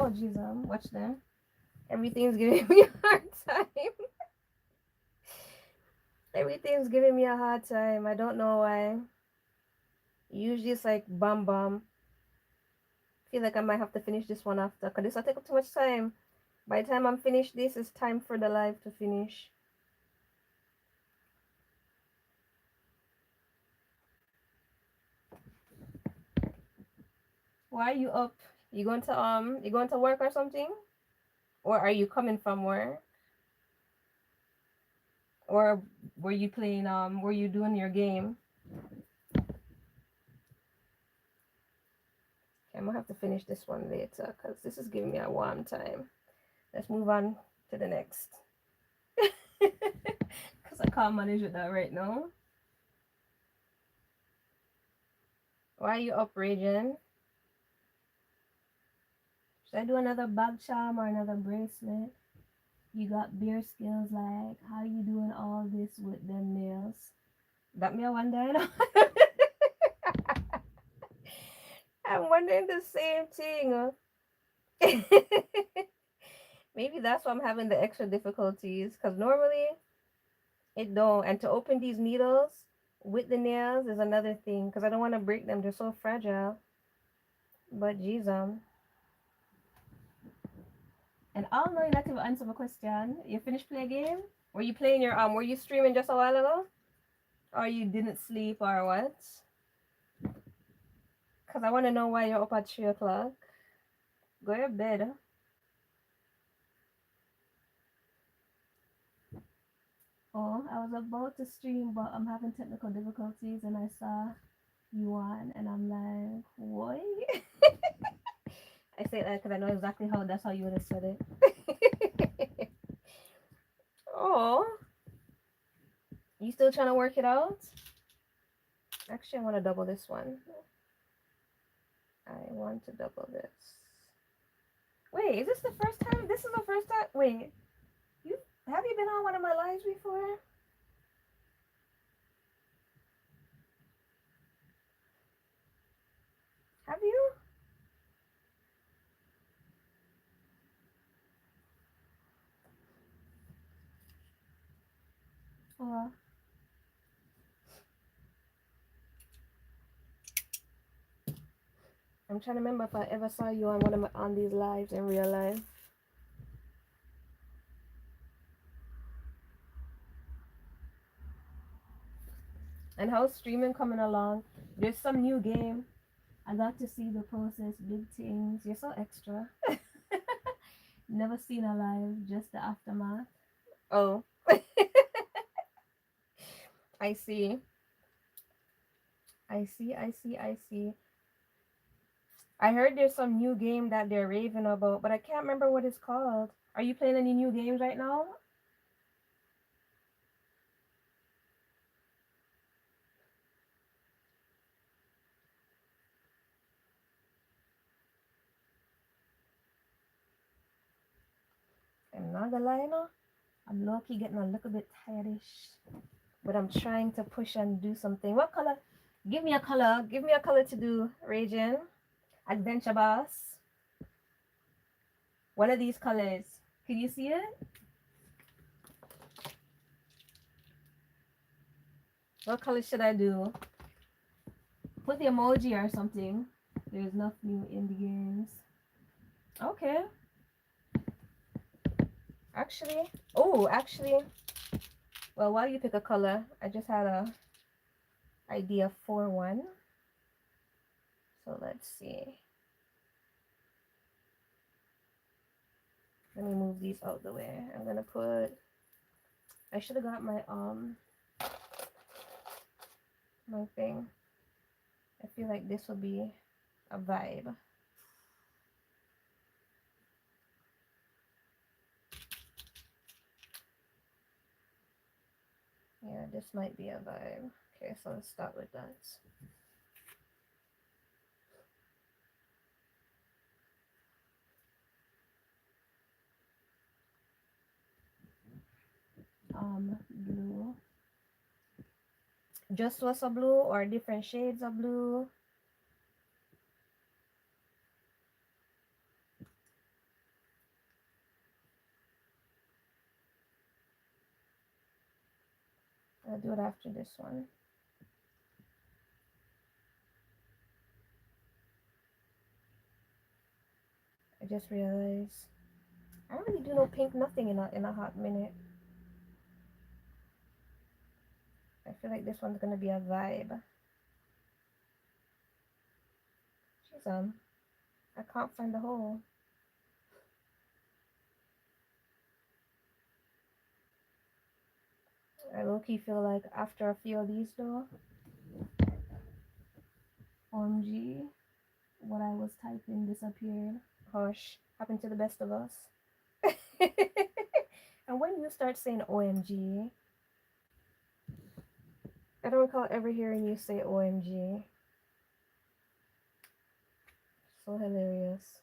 oh jeez, watch them. Everything's giving me a hard time. Everything's giving me a hard time. I don't know why. Usually it's like bam bam. Feel like I might have to finish this one after, because this will take up too much time. By the time I'm finished this, it's time for the live to finish. Why are you up? You going to work or something? Or are you coming from work? Or were you playing were you doing your game? Okay, I'm gonna have to finish this one later because this is giving me a warm time. Let's move on to the next. Because I can't manage with that right now. Why are you up, Raging? Should I do another bag charm or another bracelet? You got beer skills, like how you doing all this with them nails? That me I wonder. I'm wondering the same thing. Maybe that's why I'm having the extra difficulties, because normally it don't. And to open these needles with the nails is another thing, because I don't want to break them. They're so fragile. But geez, and I'll know you not to answer my question. You finished playing a game? Were you playing your were you streaming just a while ago? Or you didn't sleep or what? Because I want to know why you're up at 3 o'clock. Go to bed. Oh, I was about to stream, but I'm having technical difficulties, and I saw you on, and I'm like, what? I say that because I know exactly that's how you would have said it. Oh, you still trying to work it out? Actually, I want to double this one. I want to double this. Wait, is this the first time? This is the first time. Wait, have you been on one of my lives before? Have you? Oh. I'm trying to remember if I ever saw you on on these lives in real life. And how's streaming coming along? There's some new game. I got to see the process, big things. You're so extra. Never seen a live, just the aftermath. Oh, I see. I see, I see, I see. I heard there's some new game that they're raving about, but I can't remember what it's called. Are you playing any new games right now? I'm not gonna lie, no. I'm low-key getting a little bit tired-ish, but I'm trying to push and do something. What color? Give me a color. Give me a color to do, Raging. Adventure Boss. One of these colors. Can you see it? What color should I do? Put the emoji or something. There's nothing in the games. Okay. Actually, well, while you pick a color, I just had a idea for one. So let's see. Let me move these out the way. I'm gonna put, I should have got my my thing. I feel like this will be a vibe. Yeah, this might be a vibe. Okay, so let's start with that. Blue. Just was a blue or different shades of blue? I'll do it after this one. I just realized I don't really do no pink nothing in a hot minute. I feel like this one's gonna be a vibe. Jeez, I can't find the hole. I low-key feel like after a few of these though, OMG, what I was typing disappeared. Hush, happened to the best of us. And when you start saying OMG, I don't recall ever hearing you say OMG. So hilarious.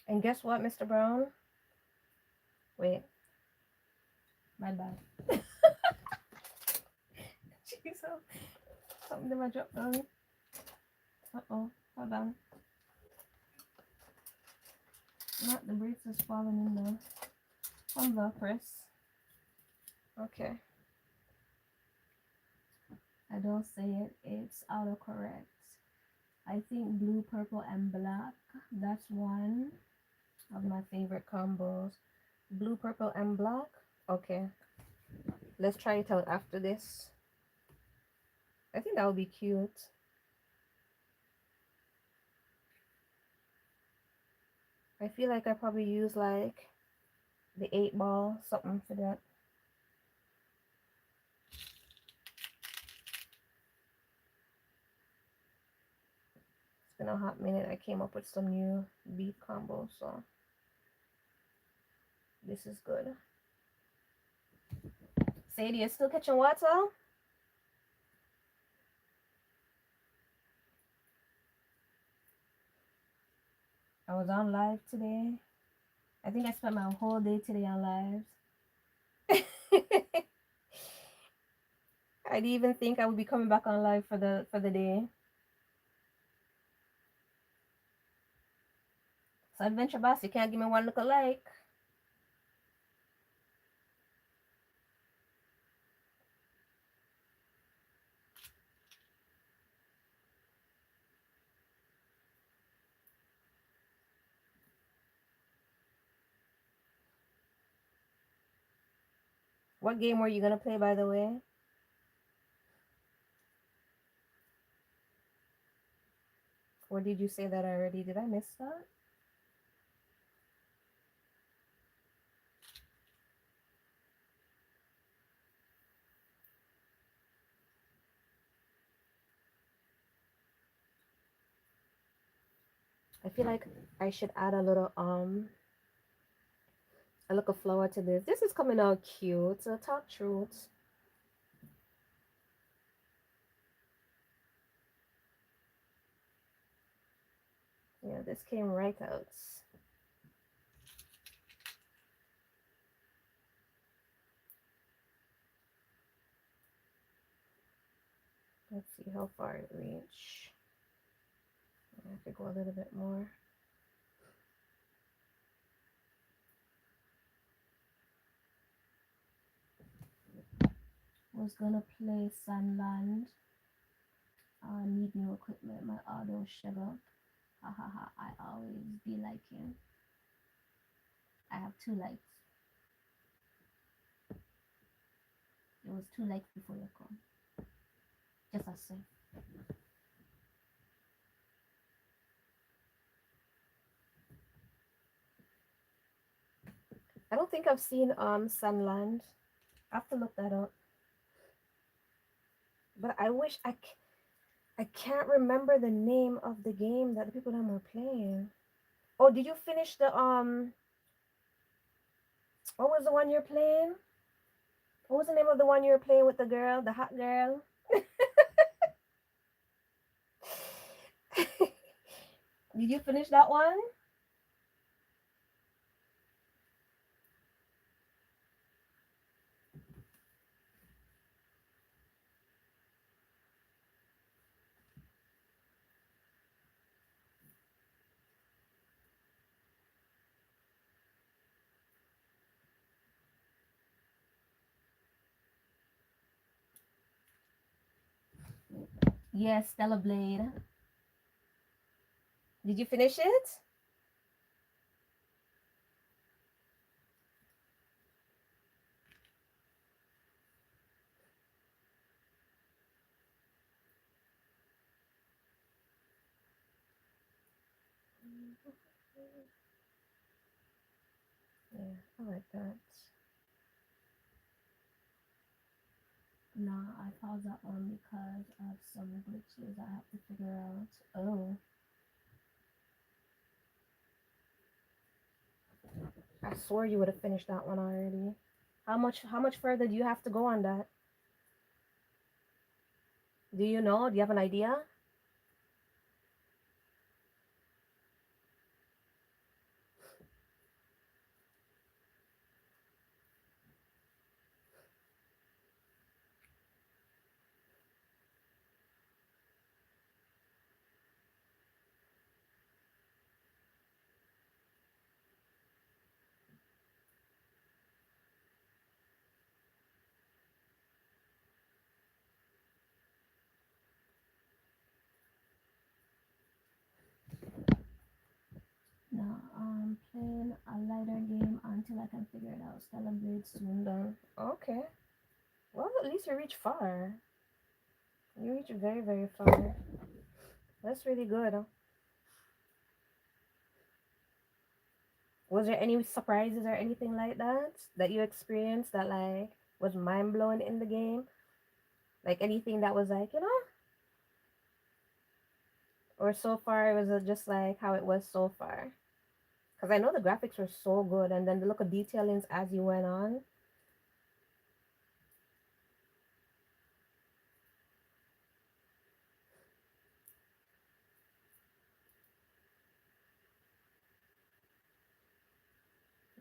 And guess what, Mr. Brown? Wait. My bad. Jeez, something that I dropped down. Uh-oh. Hold on. Not the bracelets falling in there. On the press. Okay. I don't say it. It's autocorrect. I think blue, purple, and black. That's one of my favorite combos. Blue, purple, and black. Okay. Let's try it out after this. I think that would be cute. I feel like I probably use like the 8-ball, something for that. It's been a hot minute. I came up with some new beat combos, so this is good. Sadie, you still catching water? I was on live today. I think I spent my whole day today on lives. I didn't even think I would be coming back on live for the day. So Adventure Boss, you can't give me one look alike. What game were you gonna play, by the way? Or did you say that already? Did I miss that? I feel like I should add a look of flower to this. This is coming out cute. So talk truth. Yeah, this came right out. Let's see how far it reach. I have to go a little bit more. Was gonna play Sunland. Need new equipment. My auto shut up. Ha ha ha. I always be liking. I have 2 likes. It was 2 likes before you come. Just a say. I don't think I've seen Sunland. I have to look that up. But I wish I can't remember the name of the game that the people that were playing. Oh, did you finish the what was the one you're playing? What was the name of the one you were playing with the girl, the hot girl? Did you finish that one? Yes, Stella Blade. Did you finish it? Yeah, I like that. Nah, I paused that one because of some glitches I have to figure out. Oh, I swore you would have finished that one already. How much further do you have to go on that? Do you know? Do you have an idea? No, playing a lighter game until I can figure it out. Stella Blade soon done. Okay. Well, at least you reach far. You reach very, very far. That's really good. Was there any surprises or anything like that you experienced that like was mind blowing in the game? Like anything that was like, or so far it was just like how it was so far. Because I know the graphics were so good, and then the look of detailings as you went on.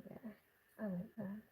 Yeah, I like that.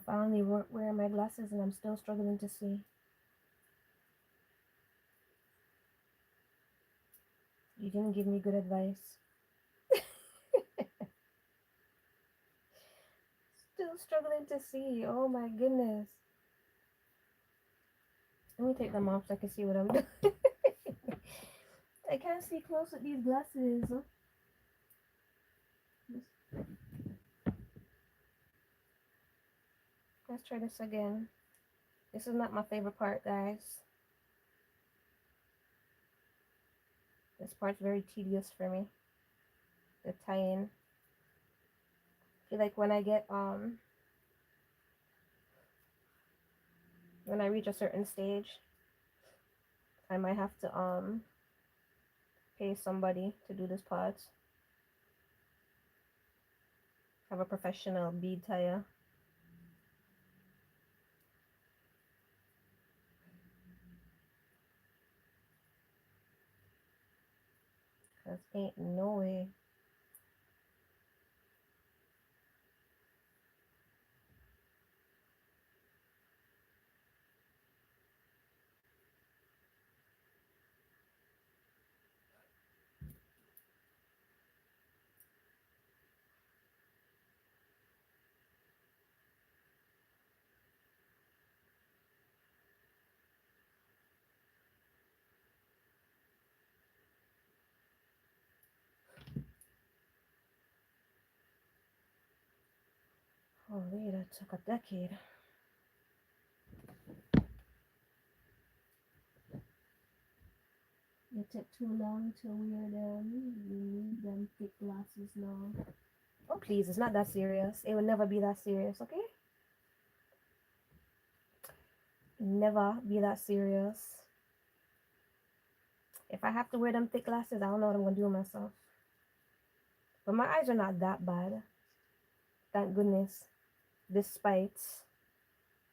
finally wearing my glasses and I'm still struggling to see. You didn't give me good advice. Still struggling to see. Oh my goodness. Let me take them off so I can see what I'm doing. I can't see close with these glasses. Let's try this again. This is not my favorite part, guys. This part's very tedious for me. The tying. I feel like when I get when I reach a certain stage, I might have to pay somebody to do this part. Have a professional bead tire. Cause ain't no way. Holy, that took a decade. It took too long to wear them. You need them thick glasses now. Oh please, it's not that serious. It will never be that serious, okay? Never be that serious. If I have to wear them thick glasses, I don't know what I'm gonna do with myself. But my eyes are not that bad. Thank goodness. Despite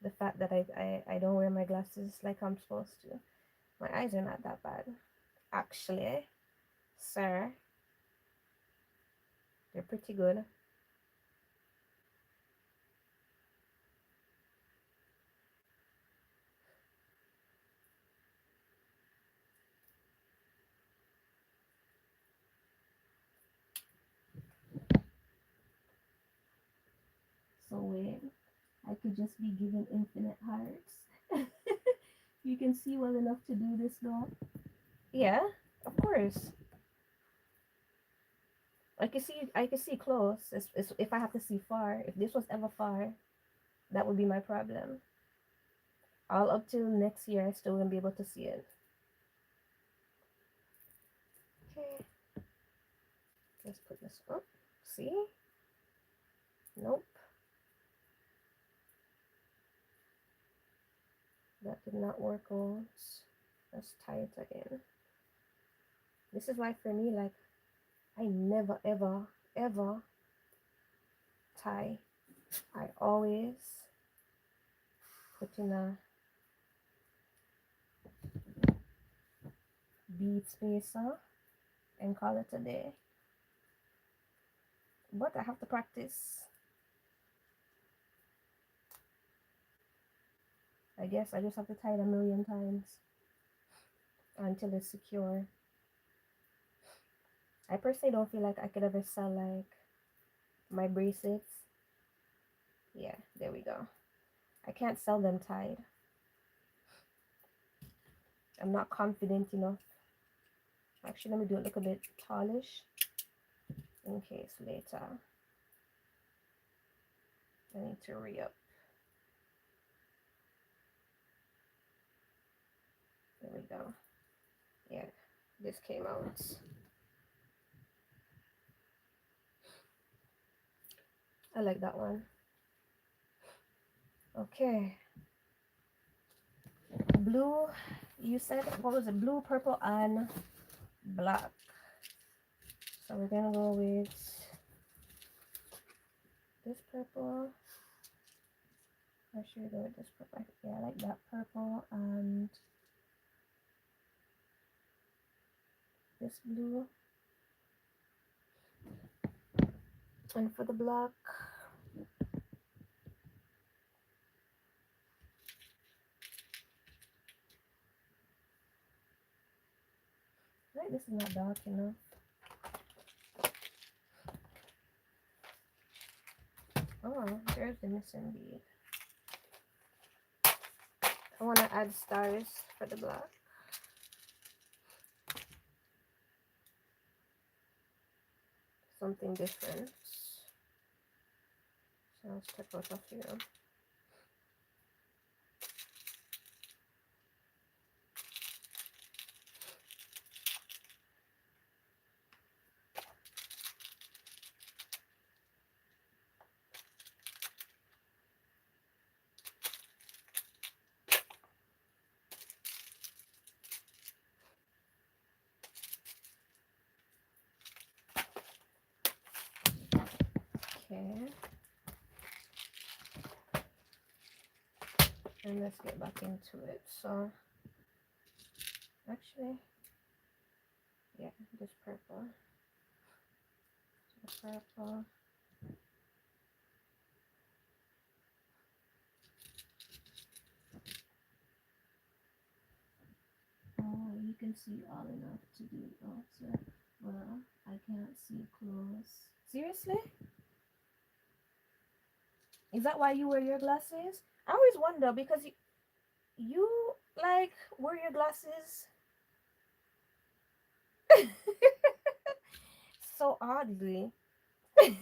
the fact that I don't wear my glasses like I'm supposed to. My eyes are not that bad. Actually, sir, they're pretty good. So wait, I could just be given infinite hearts. You can see well enough to do this though. Yeah, of course. I can see close. It's if I have to see far. If this was ever far, that would be my problem. All up till next year, I still wouldn't be able to see it. Okay. Let's put this up. See? Nope. That did not work out. Let's tie it again. This is why for me, like, I never, ever, ever tie. I always put in a bead spacer and call it a day. But I have to practice. I guess I just have to tie it a million times until it's secure. I personally don't feel like I could ever sell like my bracelets. Yeah, there we go. I can't sell them tied. I'm not confident enough. Actually, let me do it look a bit tallish in case later I need to re-up. There we go. Yeah, this came out. I like that one. Okay. Blue, you said, what was it? Blue, purple, and black. So we're gonna go with this purple. Or should we go with this purple? Yeah, I like that purple and this blue. And for the black, Why this is not dark enough? Oh, there's the missing bead. I want to add stars for the black. Something different. So I'll step out of here. Okay. And let's get back into it. So, actually, yeah, this purple. The purple. Oh, you can see all enough to do it also. Well, I can't see close. Seriously? Is that why you wear your glasses? I always wonder because you like wear your glasses so oddly. Like,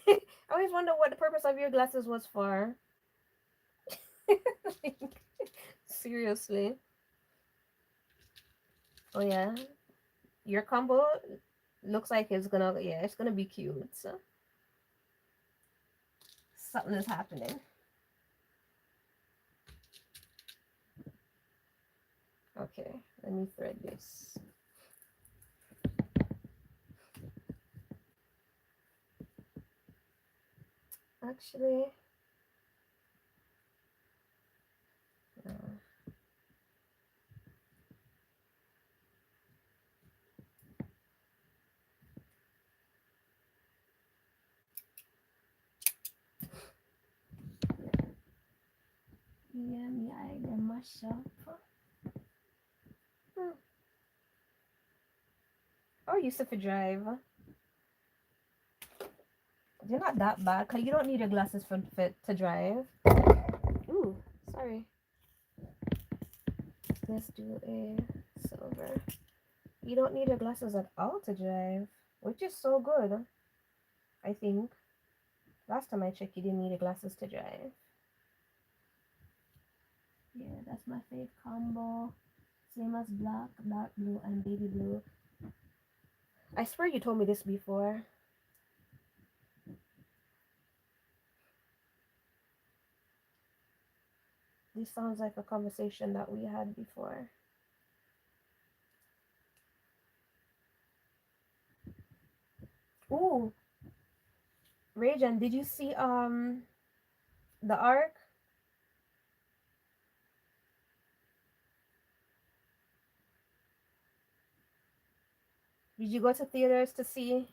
I always wonder what the purpose of your glasses was for. Like, seriously. Oh yeah, your combo looks like it's gonna, yeah, it's gonna be cute. So something is happening. Okay, let me thread this. Actually, no. Yeah, me I them mash up. Oh, you used to drive. They're not that bad, cause you don't need your glasses for to drive. Ooh, sorry. Let's do a silver. You don't need your glasses at all to drive, which is so good. I think last time I checked, you didn't need your glasses to drive. Yeah, that's my fave combo. Same as black, dark blue, and baby blue. I swear you told me this before. This sounds like a conversation that we had before. Ooh, Rajan, did you see the arc? Did you go to theaters to see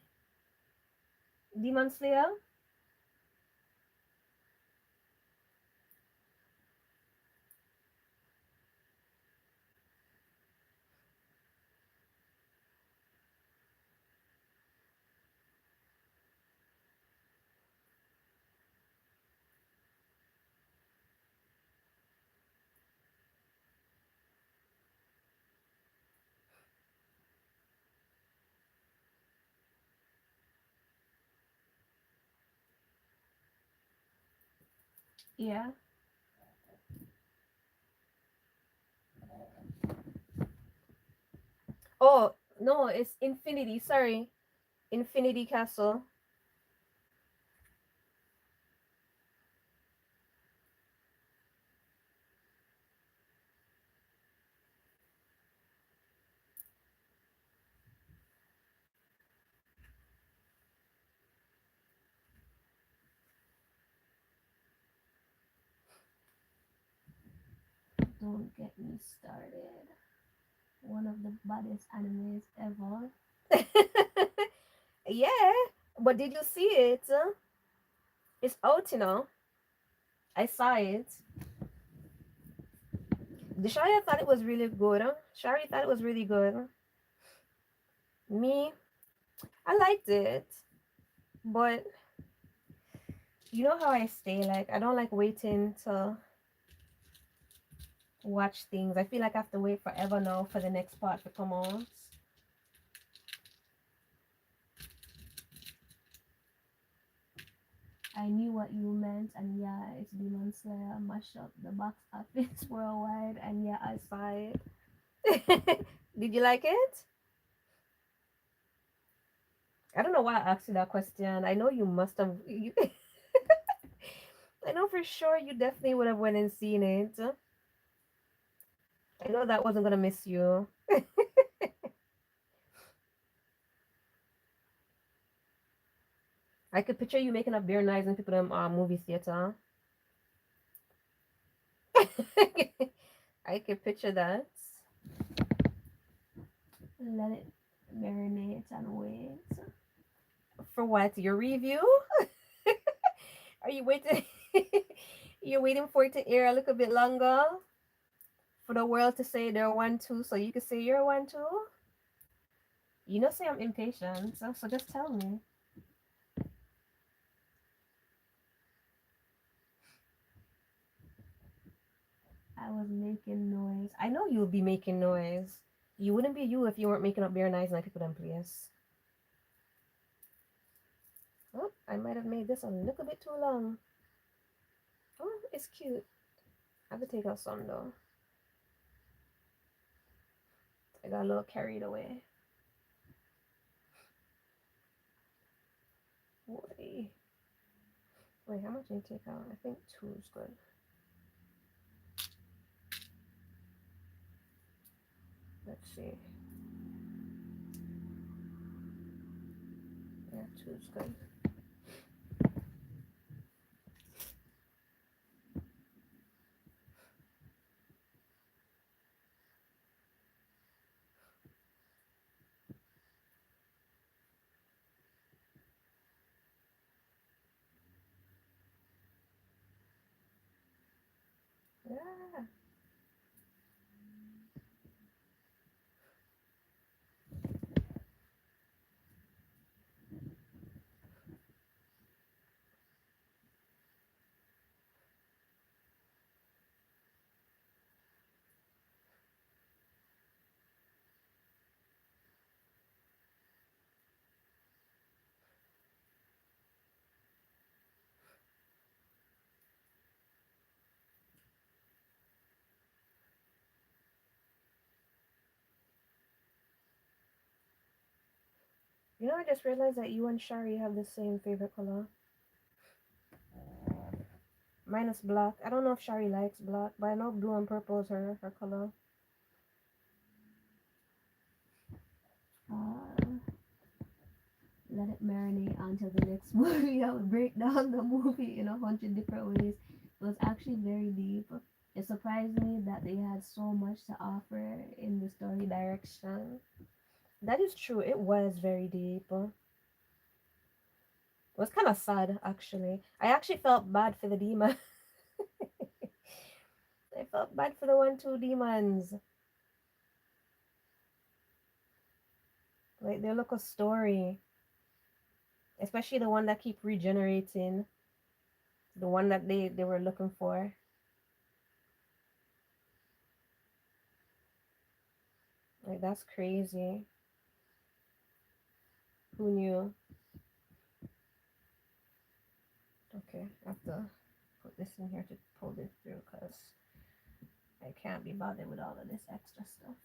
Demon Slayer? Yeah. Oh, no, it's Infinity. Sorry. Infinity Castle. Don't get me started. One of the baddest animes ever. Yeah, but did you see it? It's out, you know. I saw it. The Sharia thought it was really good. Sharia thought it was really good. Me, I liked it, but you know how I stay. Like I don't like waiting to watch things. I feel like I have to wait forever now for the next part to come out. I knew what you meant, and yeah, it's Demon Slayer mash up the box office worldwide, and yeah, I saw it. Did you like it? I don't know why I asked you that question. I know you must have. You, I know for sure you definitely would have went and seen it. I know that wasn't gonna miss you. I could picture you making up beer nights in people them movie theater. I could picture that. Let it marinate and wait. For what? Your review? Are you waiting? You're waiting for it to air a little bit longer for the world to say they're one two, so you can say you're one two. You know, say I'm impatient, so just tell me. I was making noise. I know you'll be making noise. You wouldn't be you if you weren't making up bare nice like people in place. Oh, I might have made this a little bit too long. Oh, it's cute. I have to take out some though. I got a little carried away. Wait, wait, how much did I take out? I think two is good. Let's see. Yeah, two is good. Yeah. You know, I just realized that you and Shari have the same favorite color. Minus black. I don't know if Shari likes black, but I know blue and purple is her color. Uh, Let it marinate until the next movie. I would break down the movie in 100 different ways. It was actually very deep. It surprised me that they had so much to offer in the story direction. That is true. It was very deep. It was kind of sad, actually. I actually felt bad for the demon. I felt bad for the 1-2 demons. Like, they look a story. Especially the one that keep regenerating. The one that they were looking for. Like, that's crazy. Who knew? Okay, I have to put this in here to pull this through because I can't be bothered with all of this extra stuff.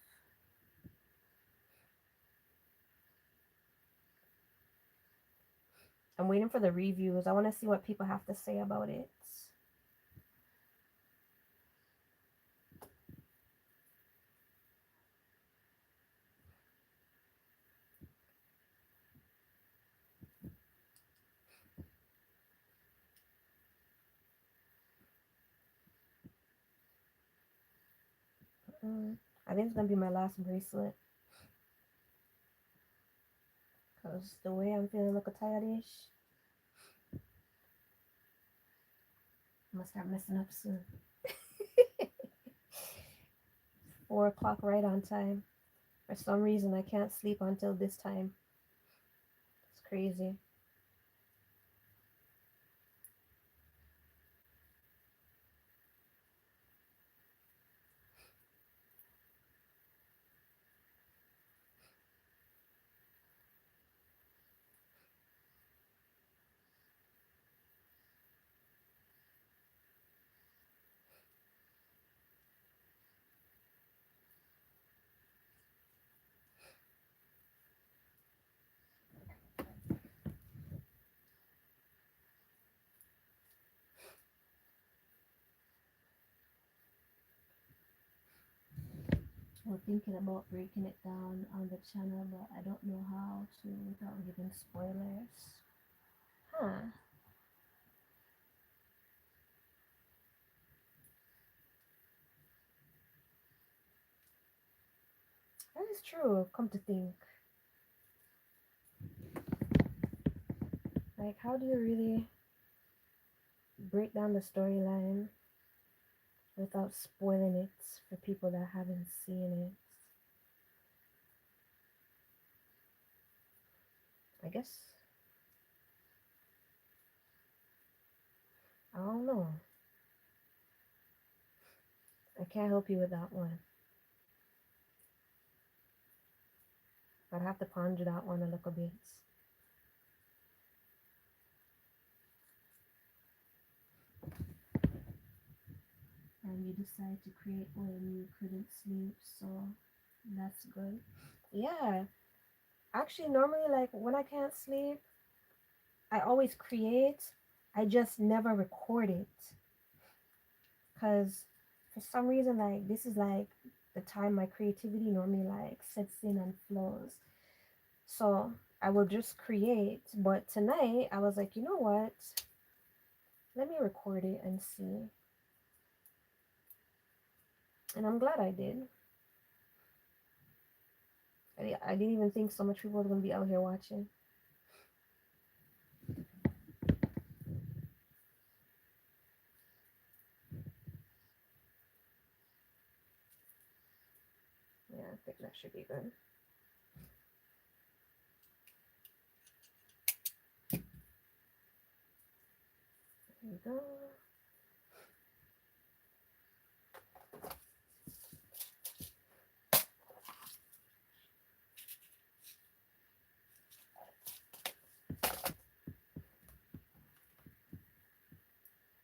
I'm waiting for the reviews. I want to see what people have to say about it. I think it's going to be my last bracelet because the way I'm feeling look tired-ish. I'm going to start messing up soon. 4 o'clock right on time. For some reason, I can't sleep until this time. It's crazy. We're thinking about breaking it down on the channel, but I don't know how to without giving spoilers. Huh. That is true, come to think. Like, how do you really break down the storyline without spoiling it for people that haven't seen it? I guess, I don't know. I can't help you with that one. I'd have to ponder that one a little bit. And you decide to create when you couldn't sleep, so that's good. Yeah, actually, normally, like when I can't sleep, I always create. I just never record it because for some reason, like this is like the time my creativity normally like sets in and flows. So I will just create. But tonight, I was like, you know what? Let me record it and see. And I'm glad I did. I didn't even think so much people were going to be out here watching. Yeah, I think that should be good. There we go.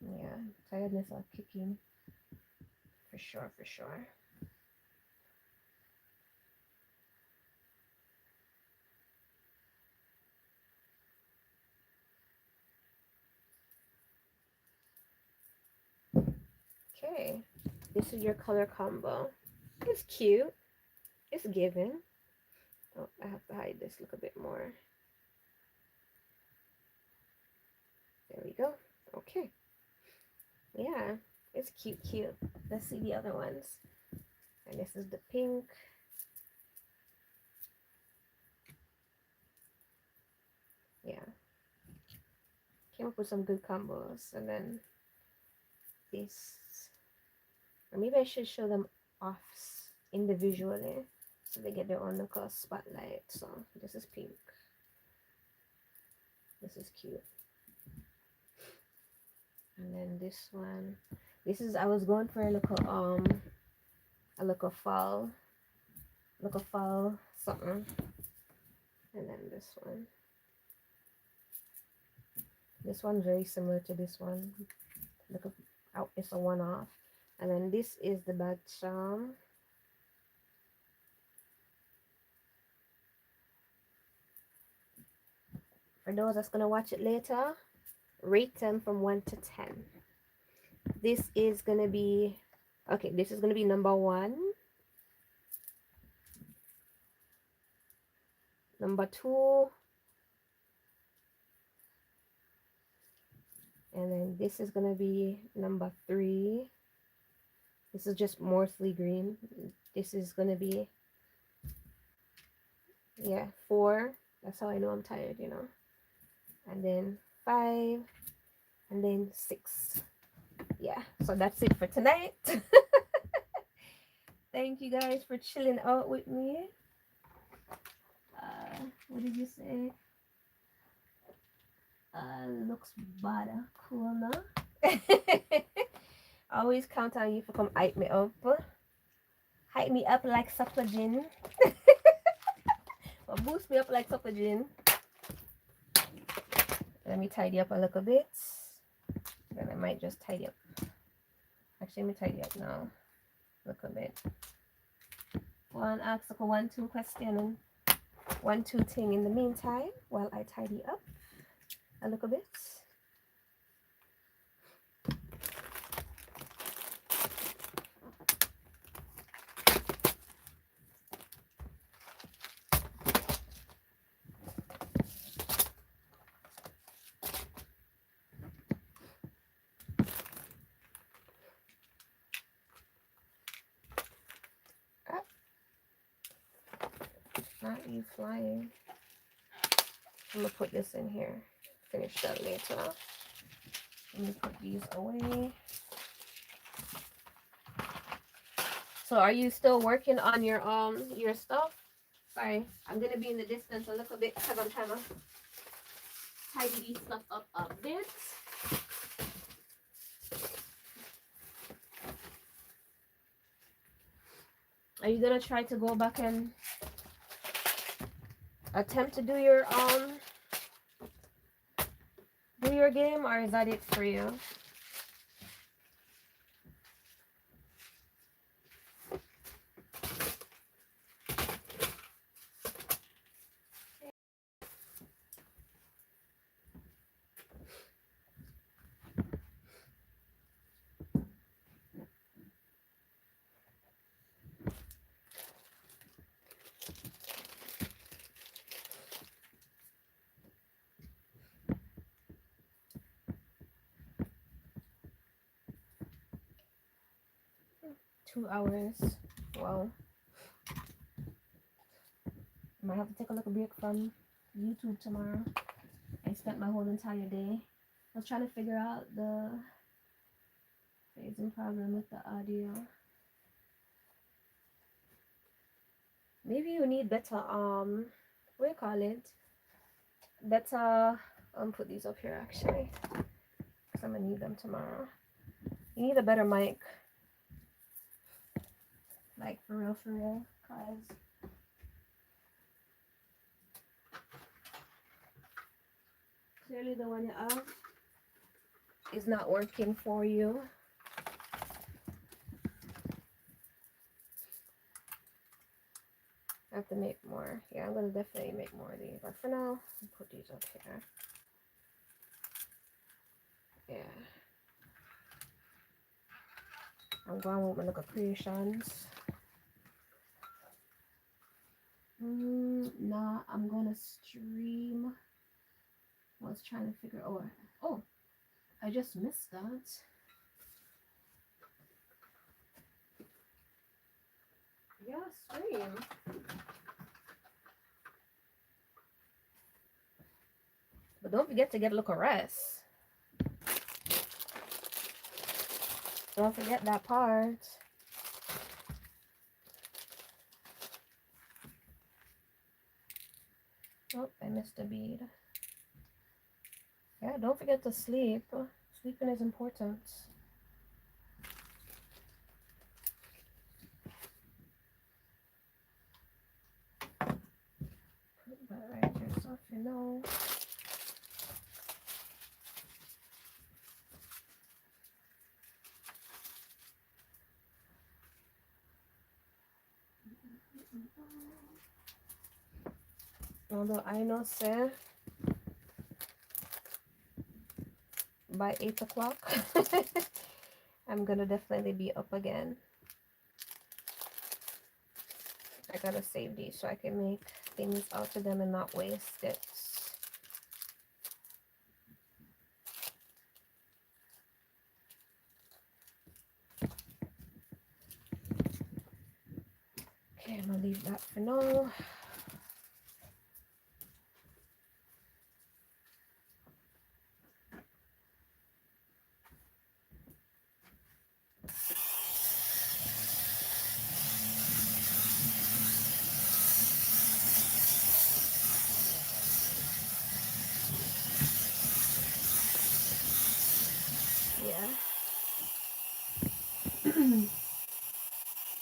Yeah, tiredness are kicking. For sure, for sure. Okay, this is your color combo. It's cute. It's giving. Oh, I have to hide this. Look a bit more. There we go. Okay. Yeah, it's cute, cute. Let's see the other ones. And this is the pink. Yeah. Came up with some good combos. And then this. Or maybe I should show them off individually so they get their own little spotlight. So this is pink. This is cute. And then this one. This is, I was going for a little fall something. And then this one. This one's very similar to this one. Look, it's a one-off. And then this is the bag charm. For those that's gonna watch it later, rate them from 1 to 10. This is gonna be okay. This is gonna be number 1. Number 2. And then this is gonna be number 3. This is just morphly green. This is gonna be, yeah, 4. That's how I know I'm tired, you know. And then 5. And then 6. Yeah, so that's it for tonight. Thank you guys for chilling out with me. What did you say? Looks bad. Cool, no? Always count on you to come hype me up. Hype me up like supper gin. Or boost me up like supper gin. Let me tidy up a little bit. Then I might just tidy up. Actually, let me tidy up now. A little bit. One ask a 1-2 question and 1-2 thing in the meantime while I tidy up a little bit. 'Not you flying. I'm gonna put this in here. Finish that later. Let me put these away. So are you still working on your stuff? Sorry, I'm gonna be in the distance a little bit because I'm trying to tidy these stuff up a bit. Are you gonna try to go back and attempt to do your game, or is that it for you? 2 hours. Wow. I might have to take a little break from YouTube tomorrow. I spent my whole entire day. I was trying to figure out the phasing problem with the audio. Maybe you need better what do you call it? Better put these up here actually, because I'm gonna need them tomorrow. You need a better mic, like for real, cause clearly the one you have is not working for you. I have to make more. Yeah, I'm gonna definitely make more of these, but for now, I'll put these up here. Yeah. I'm going with my little creations. Nah, I'm gonna stream. I was trying to figure out. Oh, I just missed that. Yeah, stream. But don't forget to get a little rest. Don't forget that part. Oh, I missed a bead. Yeah, don't forget to sleep. Sleeping is important. Put that right yourself, you know. Although I know, sir, by 8 o'clock, I'm gonna definitely be up again. I gotta save these so I can make things out of them and not waste it. Okay, I'm gonna leave that for now.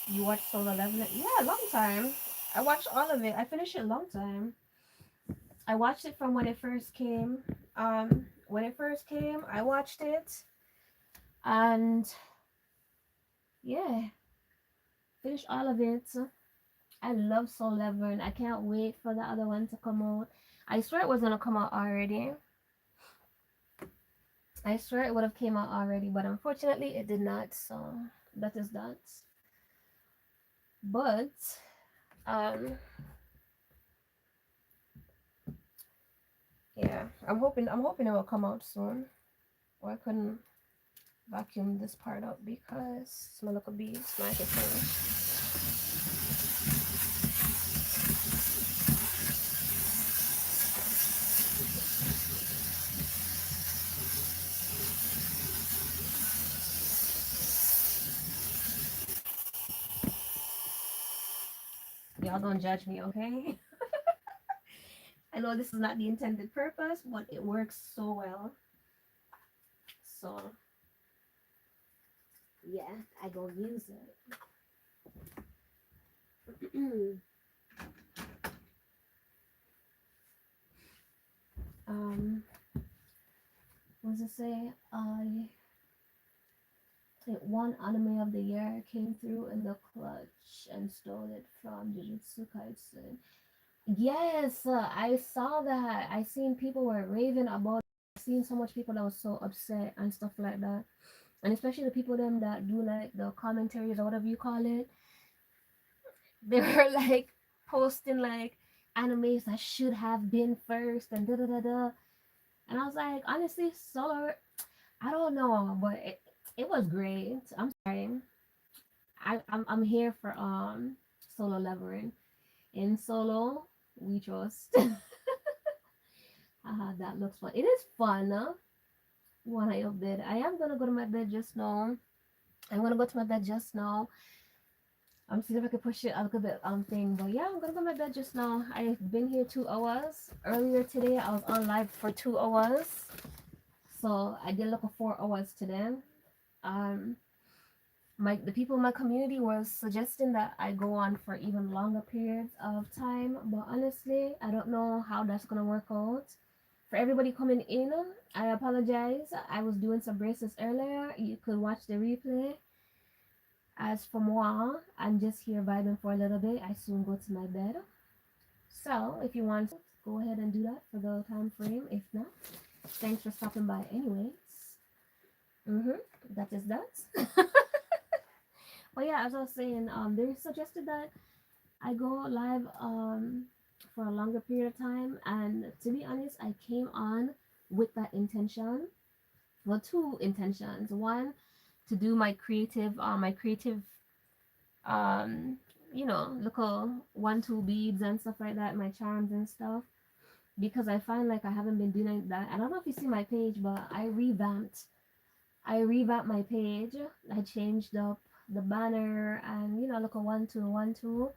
You watched Solo Leveling? Yeah, long time. I watched all of it. I finished it a long time. I watched it from when it first came. When it first came, I watched it, and yeah, finished all of it. I love Soul Leveling. I can't wait for the other one to come out. I swear it was gonna come out already. I swear it would have came out already, but unfortunately it did not. So that is that. But um, yeah, I'm hoping it will come out soon. Or I couldn't vacuum this part up because my little beads microphone. Y'all don't judge me, okay? I know this is not the intended purpose, but it works so well. So yeah, I go use it. um, what does it say? I think one anime of the year came through in the clutch and stole it from Jujutsu Kaisen. Yes, I saw that. I seen people were raving about it. I seen so much people that was so upset and stuff like that. And especially the people them that do like the commentaries or whatever you call it. They were like posting like animes that should have been first and da da da da. And I was like, honestly, Solo, I don't know, but it was great. I'm sorry. I'm here for Solo Leveling. In Solo, we trust. That looks fun. It is fun, huh? When I up bed. I am gonna go to my bed just now. I'm gonna go to my bed just now. I'm seeing if I can push it a little bit thing. But yeah, I'm gonna go to my bed just now. I've been here 2 hours. Earlier today I was on live for 2 hours. So I did like a 4 hours today. Um the people in my community was suggesting that I go on for even longer periods of time, but honestly I don't know how that's gonna work out. For everybody coming in, I apologize. I was doing some bracelets earlier. You could watch the replay. As for moi, I'm just here vibing for a little bit. I soon go to my bed. So if you want to, go ahead and do that for the time frame. If not, thanks for stopping by anyways. That is that. But yeah, as I was saying, they suggested that I go live for a longer period of time, and to be honest, I came on with that intention. Well, two intentions. One, to do my creative um little 1 2 beads and stuff like that, my charms and stuff, because I find like I haven't been doing that. I don't know if you see my page, but I revamped my page. I changed up the banner and look a 1 2 1 2,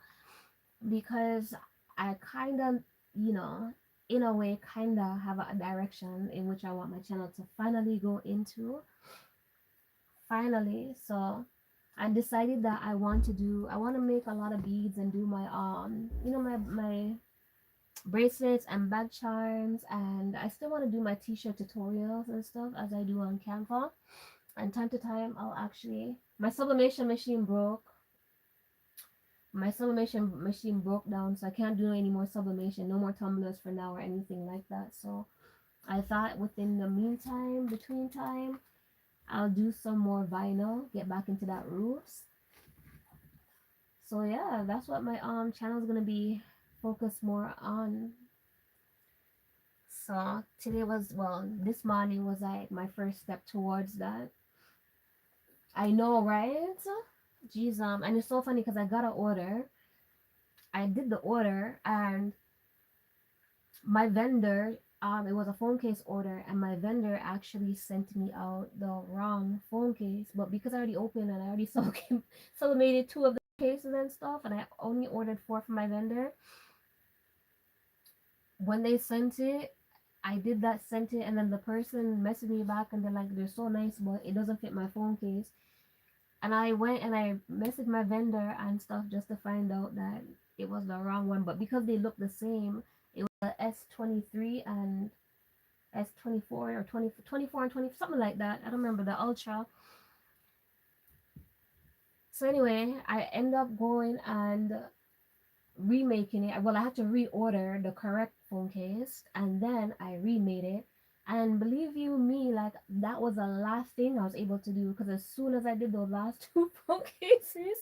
because I kind of, in a way, kind of have a direction in which I want my channel to finally go into. Finally, so I decided that I want to make a lot of beads and do my my bracelets and bag charms, and I still want to do my t-shirt tutorials and stuff as I do on Canva. And time to time I'll actually, my sublimation machine broke. My sublimation machine broke down, so I can't do any more sublimation, no more tumblers for now or anything like that. So I thought within the meantime, between time, I'll do some more vinyl, get back into that roots. So yeah, that's what my channel is gonna be focused more on. So today was, well, this morning was like my first step towards that. I know, right? Jeez, and it's so funny because I got an order. I did the order, and my vendor, it was a phone case order, and my vendor actually sent me out the wrong phone case. But because I already opened and I already sublimated 2 of the cases and stuff, and I only ordered 4 from my vendor, when they sent it, I did that, sent it, and then the person messaged me back and they're like, they're so nice, but it doesn't fit my phone case. And I went and I messaged my vendor and stuff just to find out that it was the wrong one. But because they look the same, it was a S23 and S24 or 24 and 20, something like that. I don't remember the Ultra. So anyway, I end up going and remaking it. Well, I had to reorder the correct phone case and then I remade it. And believe you me, like that was the last thing I was able to do because as soon as I did those last two phone cases,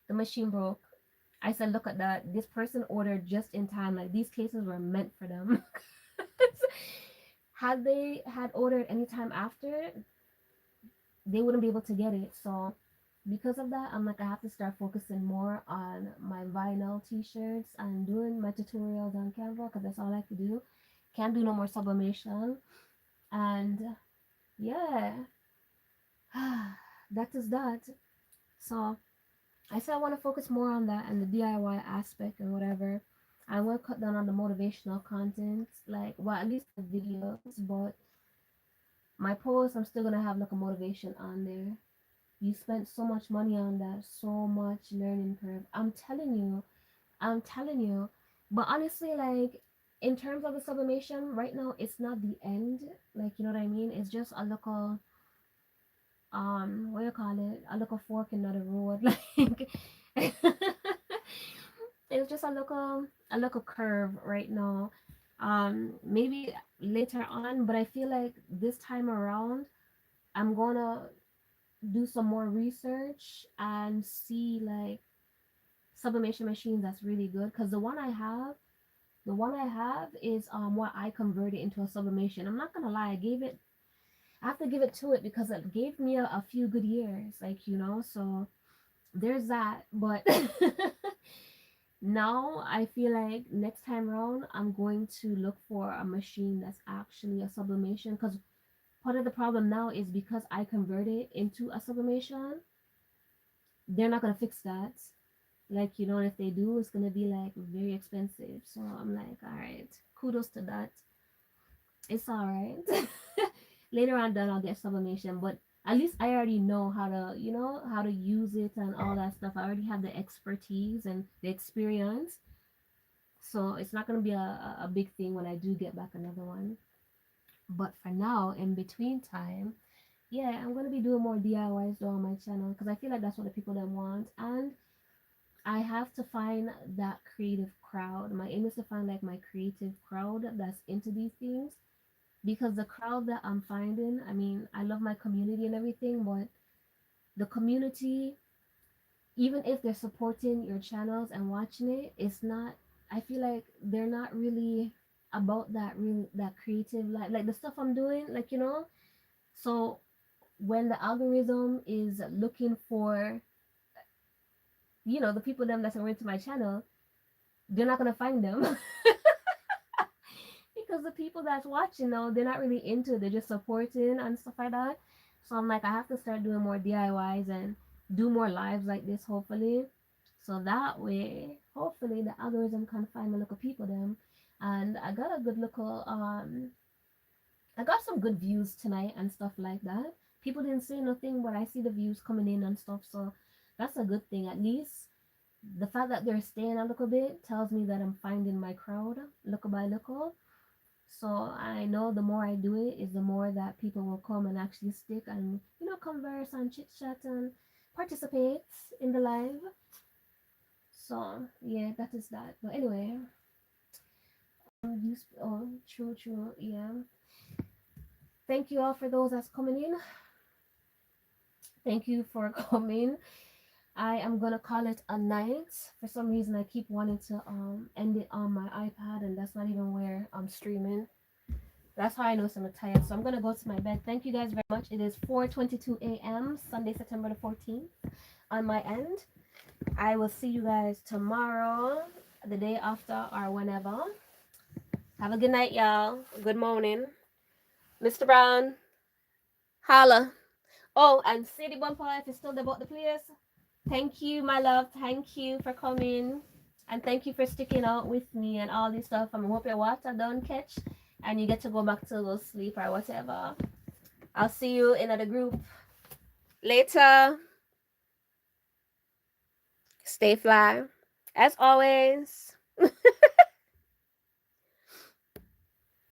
the machine broke. I said, look at that. This person ordered just in time. Like these cases were meant for them. Had they had ordered any time after, they wouldn't be able to get it. So because of that, I'm like, I have to start focusing more on my vinyl t-shirts and doing my tutorials on Canva because that's all I could do. Can't do no more sublimation. And yeah, that is that. So I said I want to focus more on that and the DIY aspect and whatever. I will cut down on the motivational content, like, well, at least the videos, but my posts, I'm still gonna have like a motivation on there. You spent so much money on that, so much learning curve. I'm telling you. But honestly, like in terms of the sublimation, right now it's not the end. Like you know what I mean? It's just a little what do you call it? A little fork in the road. Like it's just a little curve right now. Maybe later on, but I feel like this time around I'm gonna do some more research and see like sublimation machines that's really good because the one I have is what I converted into a sublimation. I'm not gonna lie, I have to give it to it because it gave me a few good years, like you know, so there's that. But now I feel like next time around I'm going to look for a machine that's actually a sublimation because part of the problem now is because I converted into a sublimation, they're not gonna fix that. Like, you know, if they do, it's gonna be like very expensive. So I'm like, all right, kudos to that. It's all right. Later on, then I'll get sublimation, but at least I already know how to, you know, how to use it and all that stuff. I already have the expertise and the experience. So it's not gonna be a big thing when I do get back another one. But for now, in between time, yeah, I'm gonna be doing more DIYs though on my channel because I feel like that's what the people that want. And I have to find that creative crowd. My aim is to find like my creative crowd that's into these things because the crowd that I'm finding, I mean, I love my community and everything, but the community, even if they're supporting your channels and watching it, it's not, I feel like they're not really about that creative like the stuff I'm doing, like you know. So when the algorithm is looking for, you know, the people them that's into my channel, they're not gonna find them. Because the people that's watching though, they're not really into it, they're just supporting and stuff like that. So I'm like, I have to start doing more DIYs and do more lives like this, hopefully. So that way, hopefully the algorithm can find me look at people them. And I got a good look I got some good views tonight and stuff like that. People didn't say nothing, but I see the views coming in and stuff, so that's a good thing. At least the fact that they're staying a little bit tells me that I'm finding my crowd little by little. So I know the more I do it is the more that people will come and actually stick and, you know, converse and chit chat and participate in the live. So yeah, that is that. But anyway, oh, true, yeah. Thank you all for those that's coming in. Thank you for coming. I am gonna call it a night. For some reason, I keep wanting to end it on my iPad, and that's not even where I'm streaming. That's how I know I'm tired. So I'm gonna go to my bed. Thank you guys very much. It is 4:22 a.m. Sunday, September the 14th. On my end, I will see you guys tomorrow, the day after, or whenever. Have a good night, y'all. Good morning, Mr. Brown. Holla. Oh, and Sadie Bumper, if you're still about the place, thank you, my love. Thank you for coming. And thank you for sticking out with me and all this stuff. I hope your water don't catch and you get to go back to go sleep or whatever. I'll see you in another group later. Stay fly. As always.